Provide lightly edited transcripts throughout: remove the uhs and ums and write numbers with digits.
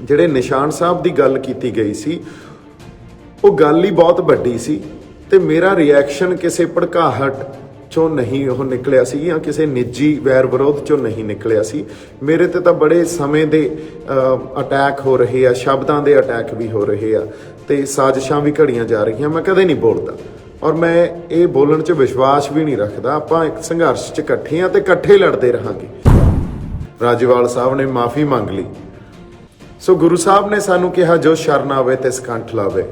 ਜਿਹੜੇ ਨਿਸ਼ਾਨ ਸਾਹਿਬ ਦੀ ਗੱਲ ਕੀਤੀ ਗਈ ਸੀ ਉਹ ਗੱਲ ਹੀ ਬਹੁਤ ਵੱਡੀ ਸੀ ਤੇ ਮੇਰਾ ਰਿਐਕਸ਼ਨ ਕਿਸੇ ਭੜਕਾਹਟ ਚੋਂ ਨਹੀਂ ਉਹ ਨਿਕਲਿਆ ਸੀ ਜਾਂ ਕਿਸੇ ਨਿੱਜੀ ਵੈਰ ਵਿਰੋਧ ਚੋਂ ਨਹੀਂ ਨਿਕਲਿਆ ਸੀ। ਮੇਰੇ ਤੇ ਤਾਂ ਬੜੇ ਸਮੇਂ ਦੇ ਅਟੈਕ ਹੋ ਰਹੇ ਆ, ਸ਼ਬਦਾਂ ਦੇ ਅਟੈਕ ਵੀ ਹੋ ਰਹੇ ਆ ਤੇ ਸਾਜ਼ਿਸ਼ਾਂ ਵੀ ਘੜੀਆਂ ਜਾ ਰਹੀਆਂ। ਮੈਂ ਕਦੇ ਨਹੀਂ ਬੋਲਦਾ ਔਰ ਮੈਂ ਇਹ ਬੋਲਣ 'ਚ ਵਿਸ਼ਵਾਸ ਵੀ ਨਹੀਂ ਰੱਖਦਾ। ਆਪਾਂ ਇੱਕ ਸੰਘਰਸ਼ 'ਚ ਇਕੱਠੇ ਆ ਤੇ ਇਕੱਠੇ ਲੜਦੇ ਰਹਾਂਗੇ। ਰਾਜੇਵਾਲ ਸਾਹਿਬ ਨੇ ਮਾਫੀ ਮੰਗ ਲਈ। ਸੋ ਗੁਰੂ ਸਾਹਿਬ ਨੇ ਸਾਨੂੰ ਕਿਹਾ ਜੋ ਸ਼ਰਨ ਆਵੇ ਤੇ ਸਕੰਠ ਲਾਵੇ।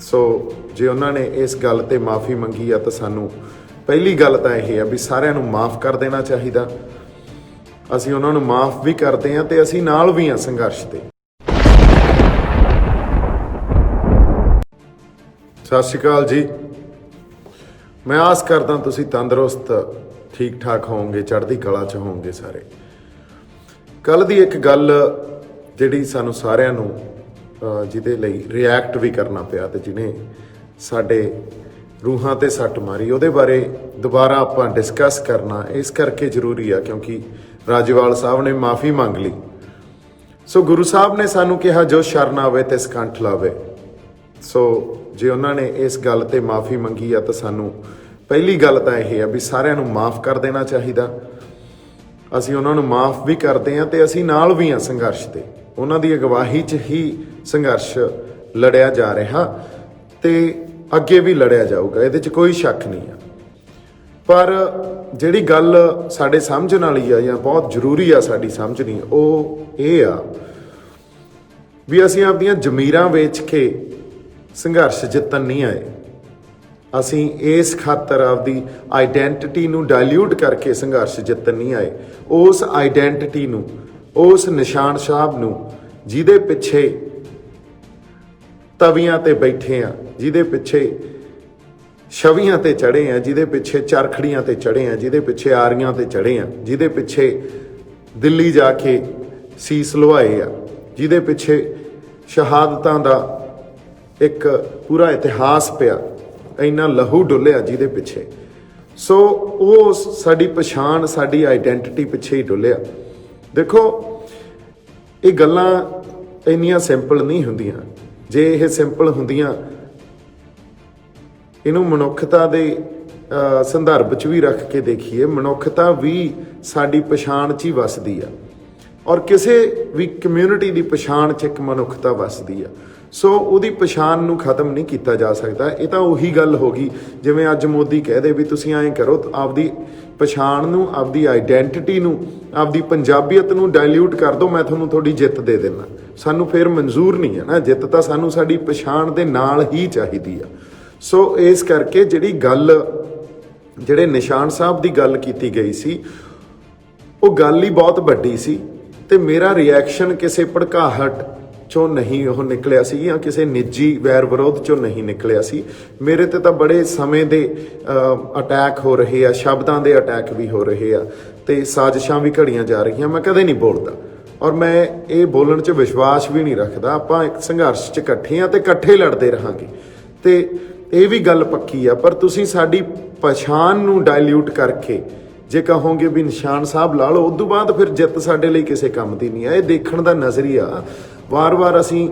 ਸੋ ਜੇ ਉਹਨਾਂ ਨੇ ਇਸ ਗੱਲ ਤੇ ਮਾਫੀ ਮੰਗੀ ਆ ਤਾਂ ਸਾਨੂੰ ਪਹਿਲੀ ਗੱਲ ਤਾਂ ਇਹ ਆ ਵੀ ਸਾਰਿਆਂ ਨੂੰ ਮਾਫ ਕਰ ਦੇਣਾ ਚਾਹੀਦਾ। ਅਸੀਂ ਉਹਨਾਂ ਨੂੰ ਮਾਫ ਵੀ ਕਰਦੇ ਹਾਂ ਤੇ ਅਸੀਂ ਨਾਲ ਵੀ ਹਾਂ ਸੰਘਰਸ਼ ਤੇ। ਸਤਿ ਸ਼੍ਰੀ ਅਕਾਲ ਜੀ। ਮੈਂ ਆਸ ਕਰਦਾ ਤੁਸੀਂ ਤੰਦਰੁਸਤ ਠੀਕ ਠਾਕ ਹੋਵੋਗੇ, ਚੜ੍ਹਦੀ ਕਲਾ 'ਚ ਹੋਵੋਗੇ ਸਾਰੇ। ਕੱਲ੍ਹ ਦੀ ਇੱਕ ਗੱਲ ਜਿਹੜੀ ਸਾਨੂੰ ਸਾਰਿਆਂ ਨੂੰ ਜਿਹਦੇ ਲਈ ਰਿਐਕਟ ਵੀ ਕਰਨਾ ਪਿਆ ਤੇ ਜਿਹਨੇ ਸਾਡੇ ਰੂਹਾਂ ਤੇ ਸੱਟ ਮਾਰੀ, ਉਹਦੇ ਬਾਰੇ ਦੁਬਾਰਾ ਆਪਾਂ ਡਿਸਕਸ ਕਰਨਾ ਇਸ ਕਰਕੇ ਜ਼ਰੂਰੀ ਆ ਕਿਉਂਕਿ ਰਾਜੇਵਾਲ ਸਾਹਿਬ ਨੇ ਮਾਫੀ ਮੰਗ ਲਈ। ਸੋ ਗੁਰੂ ਸਾਹਿਬ ਨੇ ਸਾਨੂੰ ਕਿਹਾ ਜੋ ਸ਼ਰਨ ਆਵੇ ਤੇ ਸਕੰਠ ਲਾਵੇ। ਸੋ ਜੇ ਉਹਨਾਂ ਨੇ ਇਸ ਗੱਲ ਤੇ ਮਾਫੀ ਮੰਗੀ ਆ ਤਾਂ ਸਾਨੂੰ ਪਹਿਲੀ ਗੱਲ ਤਾਂ ਇਹ ਆ ਵੀ ਸਾਰਿਆਂ ਨੂੰ ਮਾਫ ਕਰ ਦੇਣਾ ਚਾਹੀਦਾ। ਅਸੀਂ ਉਹਨਾਂ ਨੂੰ ਮਾਫ ਵੀ ਕਰਦੇ ਹਾਂ ਤੇ ਅਸੀਂ ਨਾਲ ਵੀ ਹਾਂ ਸੰਘਰਸ਼ ਤੇ। ਉਹਨਾਂ ਦੀ ਅਗਵਾਈ 'ਚ ਹੀ ਸੰਘਰਸ਼ ਲੜਿਆ ਜਾ ਰਿਹਾ ਤੇ ਅੱਗੇ ਵੀ ਲੜਿਆ ਜਾਊਗਾ, ਇਹਦੇ 'ਚ ਕੋਈ ਸ਼ੱਕ ਨਹੀਂ ਆ। ਪਰ ਜਿਹੜੀ ਗੱਲ ਸਾਡੇ ਸਮਝਣ ਵਾਲੀ ਆ ਜਾਂ ਬਹੁਤ ਜ਼ਰੂਰੀ ਆ ਸਾਡੀ ਸਮਝਣੀ, ਉਹ ਇਹ ਆ ਵੀ ਅਸੀਂ ਆਪਣੀਆਂ ਜ਼ਮੀਰਾਂ ਵੇਚ ਕੇ ਸੰਘਰਸ਼ ਜਿੱਤਣ ਨਹੀਂ ਆਏ। ਅਸੀਂ ਇਸ ਖਾਤਰ ਆਪਦੀ ਆਈਡੈਂਟਿਟੀ ਨੂੰ ਡਾਇਲਿਊਟ ਕਰਕੇ ਸੰਘਰਸ਼ ਜਿੱਤਣ ਨਹੀਂ ਆਏ। ਉਸ ਆਈਡੈਂਟਿਟੀ ਨੂੰ, ਉਸ ਨਿਸ਼ਾਨ ਸਾਹਿਬ ਨੂੰ ਜਿਹਦੇ ਪਿੱਛੇ ਤਵੀਆਂ ਤੇ ਬੈਠੇ ਆ, ਜਿਹਦੇ ਪਿੱਛੇ ਛਵੀਆਂ ਤੇ ਚੜ੍ਹੇ ਆ, ਜਿਹਦੇ ਪਿੱਛੇ ਚਰਖੜੀਆਂ ਤੇ ਚੜ੍ਹੇ ਆ, ਜਿਹਦੇ ਪਿੱਛੇ ਆਰੀਆਂ ਤੇ ਚੜ੍ਹੇ ਆ, ਜਿਹਦੇ ਪਿੱਛੇ ਦਿੱਲੀ ਜਾ ਕੇ ਸੀਸ ਲੁਹਾਏ ਆ, ਜਿਹਦੇ ਪਿੱਛੇ ਸ਼ਹਾਦਤਾਂ ਦਾ ਇੱਕ ਪੂਰਾ ਇਤਿਹਾਸ ਪਿਆ, ਇੰਨਾ ਲਹੂ ਡੁੱਲਿਆ ਜਿਹਦੇ ਪਿੱਛੇ। ਸੋ ਉਹ ਸਾਡੀ ਪਛਾਣ, ਸਾਡੀ ਆਈਡੈਂਟਿਟੀ ਪਿੱਛੇ ਹੀ ਡੁੱਲਿਆ। ਦੇਖੋ ਇਹ ਗੱਲਾਂ ਇੰਨੀਆਂ ਸਿੰਪਲ ਨਹੀਂ ਹੁੰਦੀਆਂ। ਜੇ ਇਹ ਸਿੰਪਲ ਹੁੰਦੀਆਂ, ਇਹਨੂੰ ਮਨੁੱਖਤਾ ਦੇ ਸੰਦਰਭ 'ਚ ਵੀ ਰੱਖ ਕੇ ਦੇਖੀਏ, ਮਨੁੱਖਤਾ ਵੀ ਸਾਡੀ ਪਛਾਣ 'ਚ ਹੀ ਵੱਸਦੀ ਆ ਔਰ ਕਿਸੇ ਵੀ ਕਮਿਊਨਿਟੀ ਦੀ ਪਛਾਣ 'ਚ ਇੱਕ ਮਨੁੱਖਤਾ ਵੱਸਦੀ ਆ। ਸੋ ਉਹਦੀ ਪਛਾਣ ਨੂੰ ਖਤਮ ਨਹੀਂ ਕੀਤਾ ਜਾ ਸਕਦਾ। ਇਹ ਤਾਂ ਉਹੀ ਗੱਲ ਹੋ ਗਈ ਜਿਵੇਂ ਅੱਜ ਮੋਦੀ ਕਹਿ ਦੇ ਵੀ ਤੁਸੀਂ ਐਂ ਕਰੋ, ਆਪਦੀ ਪਛਾਣ ਨੂੰ, ਆਪਦੀ ਆਈਡੈਂਟਿਟੀ ਨੂੰ, ਆਪਦੀ ਪੰਜਾਬੀਅਤ ਨੂੰ ਡਾਇਲਿਊਟ ਕਰ ਦਿਓ, ਮੈਂ ਤੁਹਾਨੂੰ ਤੁਹਾਡੀ ਜਿੱਤ ਦੇ ਦੇਣਾ। ਸਾਨੂੰ ਫਿਰ ਮਨਜ਼ੂਰ ਨਹੀਂ ਹੈ ਨਾ ਜਿੱਤ, ਤਾਂ ਸਾਨੂੰ ਸਾਡੀ ਪਛਾਣ ਦੇ ਨਾਲ ਹੀ ਚਾਹੀਦੀ ਆ। ਸੋ ਇਸ ਕਰਕੇ ਜਿਹੜੇ ਨਿਸ਼ਾਨ ਸਾਹਿਬ ਦੀ ਗੱਲ ਕੀਤੀ ਗਈ ਸੀ ਉਹ ਗੱਲ ਹੀ ਬਹੁਤ ਵੱਡੀ ਸੀ ਤੇ ਮੇਰਾ ਰਿਐਕਸ਼ਨ ਕਿਸੇ ਭੜਕਾਹਟ ਚੋਂ ਨਹੀਂ ਉਹ ਨਿਕਲਿਆ ਸੀ ਜਾਂ ਕਿਸੇ ਨਿੱਜੀ ਵੈਰ ਵਿਰੋਧ ਚੋਂ ਨਹੀਂ ਨਿਕਲਿਆ ਸੀ। ਮੇਰੇ ਤੇ ਤਾਂ ਬੜੇ ਸਮੇਂ ਦੇ ਅਟੈਕ ਹੋ ਰਹੇ ਆ, ਸ਼ਬਦਾਂ ਦੇ ਅਟੈਕ ਵੀ ਹੋ ਰਹੇ ਆ ਤੇ ਸਾਜ਼ਿਸ਼ਾਂ ਵੀ ਘੜੀਆਂ ਜਾ ਰਹੀਆਂ। ਮੈਂ ਕਦੇ ਨਹੀਂ ਬੋਲਦਾ ਔਰ ਮੈਂ ਇਹ ਬੋਲਣ 'ਚ ਵਿਸ਼ਵਾਸ ਵੀ ਨਹੀਂ ਰੱਖਦਾ। ਆਪਾਂ ਇੱਕ ਸੰਘਰਸ਼ 'ਚ ਇਕੱਠੇ ਆ ਤੇ ਇਕੱਠੇ ਲੜਦੇ ਰਹਾਂਗੇ ਤੇ ਇਹ ਵੀ ਗੱਲ ਪੱਕੀ ਆ। ਪਰ ਤੁਸੀਂ ਸਾਡੀ ਪਛਾਣ ਨੂੰ ਡਾਇਲਿਊਟ ਕਰਕੇ ਜੇ ਕਹੋਗੇ ਵੀ ਨਿਸ਼ਾਨ ਸਾਹਿਬ ਲਾ ਲਓ, ਉਦੋਂ ਬਾਅਦ ਫਿਰ ਜਿੱਤ ਸਾਡੇ ਲਈ ਕਿਸੇ ਕੰਮ ਦੀ ਨਹੀਂ ਹੈ। ਇਹ ਦੇਖਣ ਦਾ ਨਜ਼ਰੀਆ ਵਾਰ-ਵਾਰ ਅਸੀਂ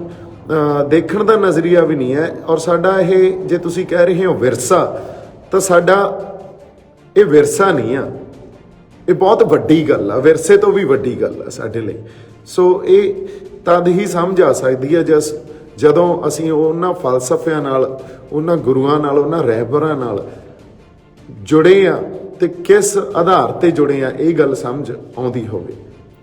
ਦੇਖਣ ਦਾ ਨਜ਼ਰੀਆ ਵੀ ਨਹੀਂ ਹੈ ਔਰ ਸਾਡਾ ਇਹ, ਜੇ ਤੁਸੀਂ ਕਹਿ ਰਹੇ ਹੋ ਵਿਰਸਾ, ਤਾਂ ਸਾਡਾ ਇਹ ਵਿਰਸਾ ਨਹੀਂ ਆ। ਇਹ ਬਹੁਤ ਵੱਡੀ ਗੱਲ ਆ, ਵਿਰਸੇ ਤੋਂ ਵੀ ਵੱਡੀ ਗੱਲ ਆ ਸਾਡੇ ਲਈ। ਸੋ ਇਹ ਤਦ ਹੀ ਸਮਝ ਆ ਸਕਦੀ ਹੈ ਜਦੋਂ ਅਸੀਂ ਉਹਨਾਂ ਫਲਸਫਿਆਂ ਨਾਲ, ਉਹਨਾਂ ਗੁਰੂਆਂ ਨਾਲ, ਉਹਨਾਂ ਰਹਿਬਰਾਂ ਨਾਲ ਜੁੜੇ ਆ ਤੇ ਕਿਸ ਆਧਾਰ ਤੇ ਜੁੜੇ ਆ, ਇਹ ਗੱਲ ਸਮਝ ਆਉਂਦੀ ਹੋਵੇ।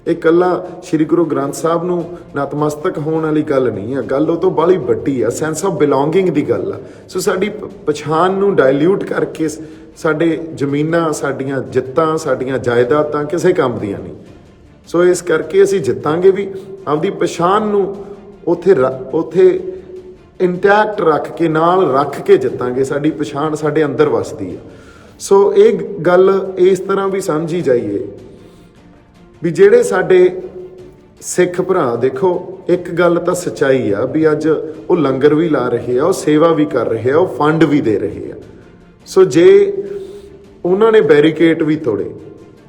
ਇਹ ਇਕੱਲਾ ਸ਼੍ਰੀ ਗੁਰੂ ਗ੍ਰੰਥ ਸਾਹਿਬ ਨੂੰ ਨਤਮਸਤਕ ਹੋਣ ਵਾਲੀ ਗੱਲ ਨਹੀਂ ਆ, ਗੱਲ ਉਹ ਤੋਂ ਬਾਹਲੀ ਵੱਡੀ ਆ, ਸੈਂਸ ਆਫ ਬਿਲੋਂਗਿੰਗ ਦੀ ਗੱਲ ਆ। ਸੋ ਸਾਡੀ ਪਛਾਣ ਨੂੰ ਡਾਇਲਿਊਟ ਕਰਕੇ ਸਾਡੇ ਜ਼ਮੀਨਾਂ, ਸਾਡੀਆਂ ਜਿੱਤਾਂ, ਸਾਡੀਆਂ ਜਾਇਦਾਦਾਂ ਕਿਸੇ ਕੰਮ ਦੀਆਂ ਨਹੀਂ। ਸੋ ਇਸ ਕਰਕੇ ਅਸੀਂ ਜਿੱਤਾਂਗੇ ਵੀ, ਆਪਦੀ ਪਛਾਣ ਨੂੰ ਉੱਥੇ ਇੰਟੈਕਟ ਰੱਖ ਕੇ, ਨਾਲ ਰੱਖ ਕੇ ਜਿੱਤਾਂਗੇ। ਸਾਡੀ ਪਛਾਣ ਸਾਡੇ ਅੰਦਰ ਵੱਸਦੀ ਆ। ਸੋ ਇਹ ਗੱਲ ਇਸ ਤਰ੍ਹਾਂ ਵੀ ਸਮਝੀ ਜਾਈਏ ਵੀ ਜਿਹੜੇ ਸਾਡੇ ਸਿੱਖ ਭਰਾ, ਦੇਖੋ ਇੱਕ ਗੱਲ ਤਾਂ ਸੱਚਾਈ ਆ ਵੀ ਅੱਜ ਉਹ ਲੰਗਰ ਵੀ ਲਾ ਰਹੇ ਆ, ਉਹ ਸੇਵਾ ਵੀ ਕਰ ਰਹੇ ਆ, ਉਹ ਫੰਡ ਵੀ ਦੇ ਰਹੇ ਆ। ਸੋ ਜੇ ਉਹਨਾਂ ਨੇ ਬੈਰੀਕੇਡ ਵੀ ਤੋੜੇ,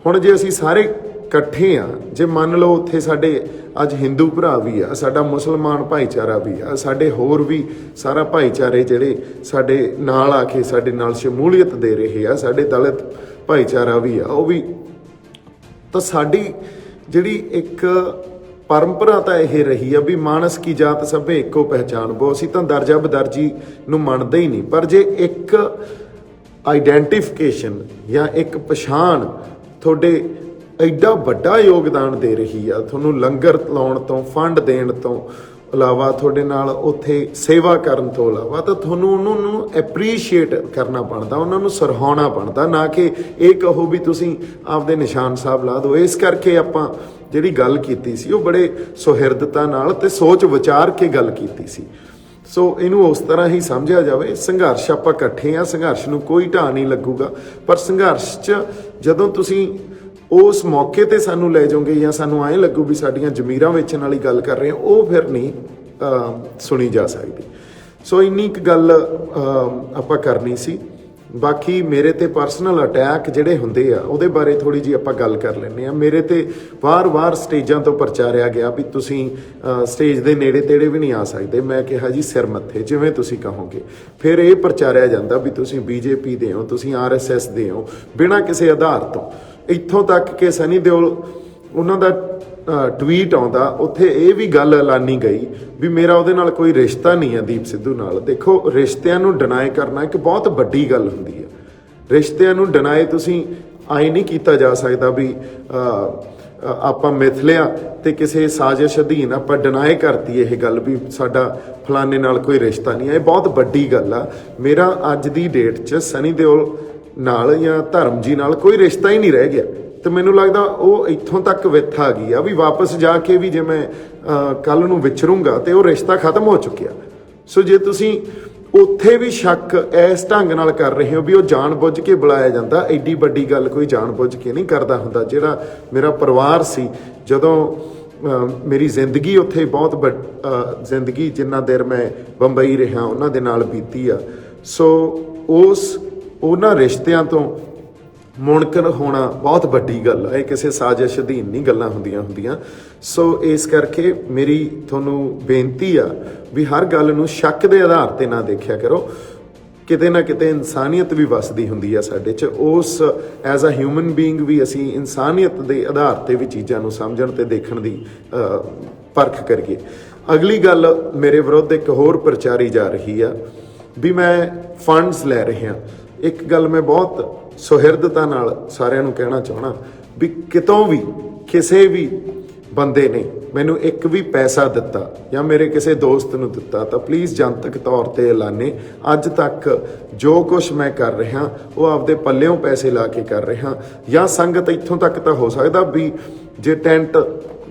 ਹੁਣ ਜੇ ਅਸੀਂ ਸਾਰੇ ਇਕੱਠੇ ਆ, ਜੇ ਮੰਨ ਲਓ ਉੱਥੇ ਸਾਡੇ ਅੱਜ ਹਿੰਦੂ ਭਰਾ ਵੀ ਆ, ਸਾਡਾ ਮੁਸਲਮਾਨ ਭਾਈਚਾਰਾ ਵੀ ਆ, ਸਾਡੇ ਹੋਰ ਵੀ ਸਾਰਾ ਭਾਈਚਾਰੇ ਜਿਹੜੇ ਸਾਡੇ ਨਾਲ ਆ ਕੇ ਸਾਡੇ ਨਾਲ ਸ਼ਮੂਲੀਅਤ ਦੇ ਰਹੇ ਆ, ਸਾਡੇ ਦਲਿਤ ਭਾਈਚਾਰਾ ਵੀ ਆ, ਉਹ ਵੀ, ਤਾਂ ਸਾਡੀ ਜਿਹੜੀ ਇੱਕ ਪਰੰਪਰਾ ਤਾਂ ਇਹ ਰਹੀ ਆ ਵੀ ਮਾਨਸ ਕੀ ਜਾਤ ਸਭੇ ਇੱਕੋ ਪਹਿਚਾਣ ਬੋ। ਅਸੀਂ ਤਾਂ ਦਰਜਾ ਬਦਰਜੀ ਨੂੰ ਮੰਨਦੇ ਹੀ ਨਹੀਂ, ਪਰ ਜੇ ਇੱਕ ਆਈਡੈਂਟੀਫਿਕੇਸ਼ਨ ਜਾਂ ਇੱਕ ਪਛਾਣ ਤੁਹਾਡੇ ਐਡਾ ਵੱਡਾ ਯੋਗਦਾਨ ਦੇ ਰਹੀ ਆ, ਤੁਹਾਨੂੰ ਲੰਗਰ ਲਾਉਣ ਤੋਂ, ਫੰਡ ਦੇਣ ਤੋਂ ਇਲਾਵਾ, ਤੁਹਾਡੇ ਨਾਲ ਉੱਥੇ ਸੇਵਾ ਕਰਨ ਤੋਂ ਇਲਾਵਾ, ਤਾਂ ਤੁਹਾਨੂੰ ਉਹਨਾਂ ਨੂੰ ਐਪਰੀਸ਼ੀਏਟ ਕਰਨਾ ਬਣਦਾ, ਉਹਨਾਂ ਨੂੰ ਸਰਾਹਣਾ ਬਣਦਾ, ਨਾ ਕਿ ਇਹ ਕਹੋ ਵੀ ਤੁਸੀਂ ਆਪਦੇ ਨਿਸ਼ਾਨ ਸਾਹਿਬ ਲਾ ਦਿਓ। ਇਸ ਕਰਕੇ ਆਪਾਂ ਜਿਹੜੀ ਗੱਲ ਕੀਤੀ ਸੀ ਉਹ ਬੜੇ ਸੁਹਿਰਦਤਾ ਨਾਲ ਤੇ ਸੋਚ ਵਿਚਾਰ ਕੇ ਗੱਲ ਕੀਤੀ ਸੀ। ਸੋ ਇਹਨੂੰ ਉਸ ਤਰ੍ਹਾਂ ਹੀ ਸਮਝਿਆ ਜਾਵੇ। ਸੰਘਰਸ਼ ਆਪਾਂ ਇਕੱਠੇ ਆ, ਸੰਘਰਸ਼ ਨੂੰ ਕੋਈ ਢਾਹ ਨਹੀਂ ਲੱਗੂਗਾ, ਪਰ ਸੰਘਰਸ਼ 'ਚ ਜਦੋਂ ਤੁਸੀਂ ਉਸ ਮੌਕੇ ਤੇ ਸਾਨੂੰ ਲੈ ਜਾਓਗੇ ਜਾਂ ਸਾਨੂੰ ਐਂ ਲੱਗੂ ਵੀ ਸਾਡੀਆਂ ਜ਼ਮੀਰਾਂ ਵੇਚਣ ਵਾਲੀ ਗੱਲ ਕਰ ਰਹੇ ਆ, ਉਹ ਫਿਰ ਨਹੀਂ ਸੁਣੀ ਜਾ ਸਕਦੀ। ਸੋ ਇੰਨੀ ਕੁ ਗੱਲ ਆਪਾਂ ਕਰਨੀ ਸੀ। ਬਾਕੀ ਮੇਰੇ ਤੇ ਪਰਸਨਲ ਅਟੈਕ ਜਿਹੜੇ ਹੁੰਦੇ ਆ ਉਹਦੇ ਬਾਰੇ ਥੋੜੀ ਜਿਹੀ ਆਪਾਂ ਗੱਲ ਕਰ ਲੈਂਦੇ ਆ। ਮੇਰੇ ਤੇ ਵਾਰ-ਵਾਰ ਸਟੇਜਾਂ ਤੋਂ ਪ੍ਰਚਾਰਿਆ ਗਿਆ ਵੀ ਤੁਸੀਂ ਸਟੇਜ ਦੇ ਨੇੜੇ ਤੇੜੇ ਵੀ ਨਹੀਂ ਆ ਸਕਦੇ। ਮੈਂ ਕਿਹਾ ਜੀ ਸਿਰ ਮੱਥੇ, ਜਿਵੇਂ ਤੁਸੀਂ ਕਹੋਗੇ। ਫਿਰ ਇਹ ਪ੍ਰਚਾਰਿਆ ਜਾਂਦਾ ਵੀ ਤੁਸੀਂ BJP ਦੇ ਹੋ, ਤੁਸੀਂ RSS ਦੇ ਹੋ, ਬਿਨਾਂ ਕਿਸੇ ਆਧਾਰ ਤੋਂ। ਇੱਥੋਂ ਤੱਕ ਕਿ ਸਨੀ ਦਿਓਲ ਉਹਨਾਂ ਦਾ ਟਵੀਟ ਆਉਂਦਾ, ਉੱਥੇ ਇਹ ਵੀ ਗੱਲ ਐਲਾਨੀ ਗਈ ਵੀ ਮੇਰਾ ਉਹਦੇ ਨਾਲ ਕੋਈ ਰਿਸ਼ਤਾ ਨਹੀਂ ਹੈ, ਦੀਪ ਸਿੱਧੂ ਨਾਲ। ਦੇਖੋ, ਰਿਸ਼ਤਿਆਂ ਨੂੰ ਡਿਨਾਈ ਕਰਨਾ ਇੱਕ ਬਹੁਤ ਵੱਡੀ ਗੱਲ ਹੁੰਦੀ ਹੈ। ਰਿਸ਼ਤਿਆਂ ਨੂੰ ਡਿਨਾਈ ਤੁਸੀਂ ਆਏ ਨਹੀਂ ਕੀਤਾ ਜਾ ਸਕਦਾ ਵੀ ਆਪਾਂ ਮਿਥ ਲਿਆ ਤੇ ਕਿਸੇ ਸਾਜ਼ਿਸ਼ ਅਧੀਨ ਆਪਾਂ ਡਿਨਾਈ ਕਰਤੀ ਇਹ ਗੱਲ ਵੀ ਸਾਡਾ ਫਲਾਣੇ ਨਾਲ ਕੋਈ ਰਿਸ਼ਤਾ ਨਹੀਂ ਹੈ। ਇਹ ਬਹੁਤ ਵੱਡੀ ਗੱਲ ਆ। ਮੇਰਾ ਅੱਜ ਦੀ ਡੇਟ 'ਚ ਸਨੀ ਦਿਓਲ ਨਾਲ ਜਾਂ ਧਰਮ ਜੀ ਨਾਲ ਕੋਈ ਰਿਸ਼ਤਾ ਹੀ ਨਹੀਂ ਰਹਿ ਗਿਆ, ਤੇ ਮੈਨੂੰ ਲੱਗਦਾ ਉਹ ਇੱਥੋਂ ਤੱਕ ਵਿੱਥ ਆ ਗਈ ਆ ਵੀ ਵਾਪਸ ਜਾ ਕੇ ਵੀ ਜੇ ਮੈਂ ਕੱਲ ਨੂੰ ਵਿਚਰੂੰਗਾ ਤੇ ਉਹ ਰਿਸ਼ਤਾ ਖਤਮ ਹੋ ਚੁੱਕਿਆ। ਸੋ ਜੇ ਤੁਸੀਂ ਉੱਥੇ ਵੀ ਸ਼ੱਕ ਇਸ ਢੰਗ ਨਾਲ ਕਰ ਰਹੇ ਹੋ ਵੀ ਉਹ ਜਾਣ ਬੁੱਝ ਕੇ ਬੁਲਾਇਆ ਜਾਂਦਾ, ਐਡੀ ਵੱਡੀ ਗੱਲ ਕੋਈ ਜਾਣ ਬੁੱਝ ਕੇ ਨਹੀਂ ਕਰਦਾ ਹੁੰਦਾ। ਜਿਹੜਾ ਮੇਰਾ ਪਰਿਵਾਰ ਸੀ, ਜਦੋਂ ਮੇਰੀ ਜ਼ਿੰਦਗੀ ਉੱਥੇ ਬਹੁਤ ਜ਼ਿੰਦਗੀ ਜਿੰਨਾ ਦੇਰ ਮੈਂ ਬੰਬਈ ਰਿਹਾ ਉਹਨਾਂ ਦੇ ਨਾਲ ਬੀਤੀ ਆ। ਸੋ ਉਹਨਾਂ ਰਿਸ਼ਤਿਆਂ ਤੋਂ ਮੁਨਕਰ ਹੋਣਾ ਬਹੁਤ ਵੱਡੀ ਗੱਲ ਹੈ। ਇਹ ਕਿਸੇ ਸਾਜ਼ਿਸ਼ ਅਧੀਨ ਨਹੀਂ ਗੱਲਾਂ ਹੁੰਦੀਆਂ। ਸੋ ਇਸ ਕਰਕੇ ਮੇਰੀ ਤੁਹਾਨੂੰ ਬੇਨਤੀ ਆ ਵੀ ਹਰ ਗੱਲ ਨੂੰ ਸ਼ੱਕ ਦੇ ਆਧਾਰ ਤੇ ਨਾ ਦੇਖਿਆ ਕਰੋ। ਕਿਤੇ ਨਾ ਕਿਤੇ ਇਨਸਾਨੀਅਤ ਵੀ ਵਸਦੀ ਹੁੰਦੀ ਆ ਸਾਡੇ 'ਚ। ਉਸ ਐਜ਼ ਅ ਹਿਊਮਨ ਬੀਇੰਗ ਵੀ ਅਸੀਂ ਇਨਸਾਨੀਅਤ ਦੇ ਆਧਾਰ ਤੇ ਵੀ ਚੀਜ਼ਾਂ ਨੂੰ ਸਮਝਣ ਤੇ ਦੇਖਣ ਦੀ ਪਰਖ ਕਰੀਏ। ਅਗਲੀ ਗੱਲ ਮੇਰੇ ਵਿਰੁੱਧ ਇੱਕ ਹੋਰ ਪ੍ਰਚਾਰੀ ਜਾ ਰਹੀ ਆ ਵੀ ਮੈਂ ਫੰਡਸ ਲੈ ਰਿਹਾ। ਇੱਕ ਗੱਲ ਮੈਂ ਬਹੁਤ ਸੁਹਿਰਦਤਾ ਨਾਲ ਸਾਰਿਆਂ ਨੂੰ ਕਹਿਣਾ ਚਾਹਣਾ ਵੀ ਕਿਤੋਂ ਵੀ ਕਿਸੇ ਵੀ ਬੰਦੇ ਨੇ ਮੈਨੂੰ ਇੱਕ ਵੀ ਪੈਸਾ ਦਿੱਤਾ ਜਾਂ ਮੇਰੇ ਕਿਸੇ ਦੋਸਤ ਨੂੰ ਦਿੱਤਾ ਤਾਂ ਪਲੀਜ਼ ਜਨਤਕ ਤੌਰ ਤੇ ਐਲਾਨੇ। ਅੱਜ ਤੱਕ ਜੋ ਕੁਛ ਮੈਂ ਕਰ ਰਿਹਾ ਉਹ ਆਪਦੇ ਪੱਲਿਓਂ ਪੈਸੇ ਲਾ ਕੇ ਕਰ ਰਿਹਾ। ਜਾਂ ਸੰਗਤ ਇੱਥੋਂ ਤੱਕ ਤਾਂ ਹੋ ਸਕਦਾ ਵੀ ਜੇ ਟੈਂਟ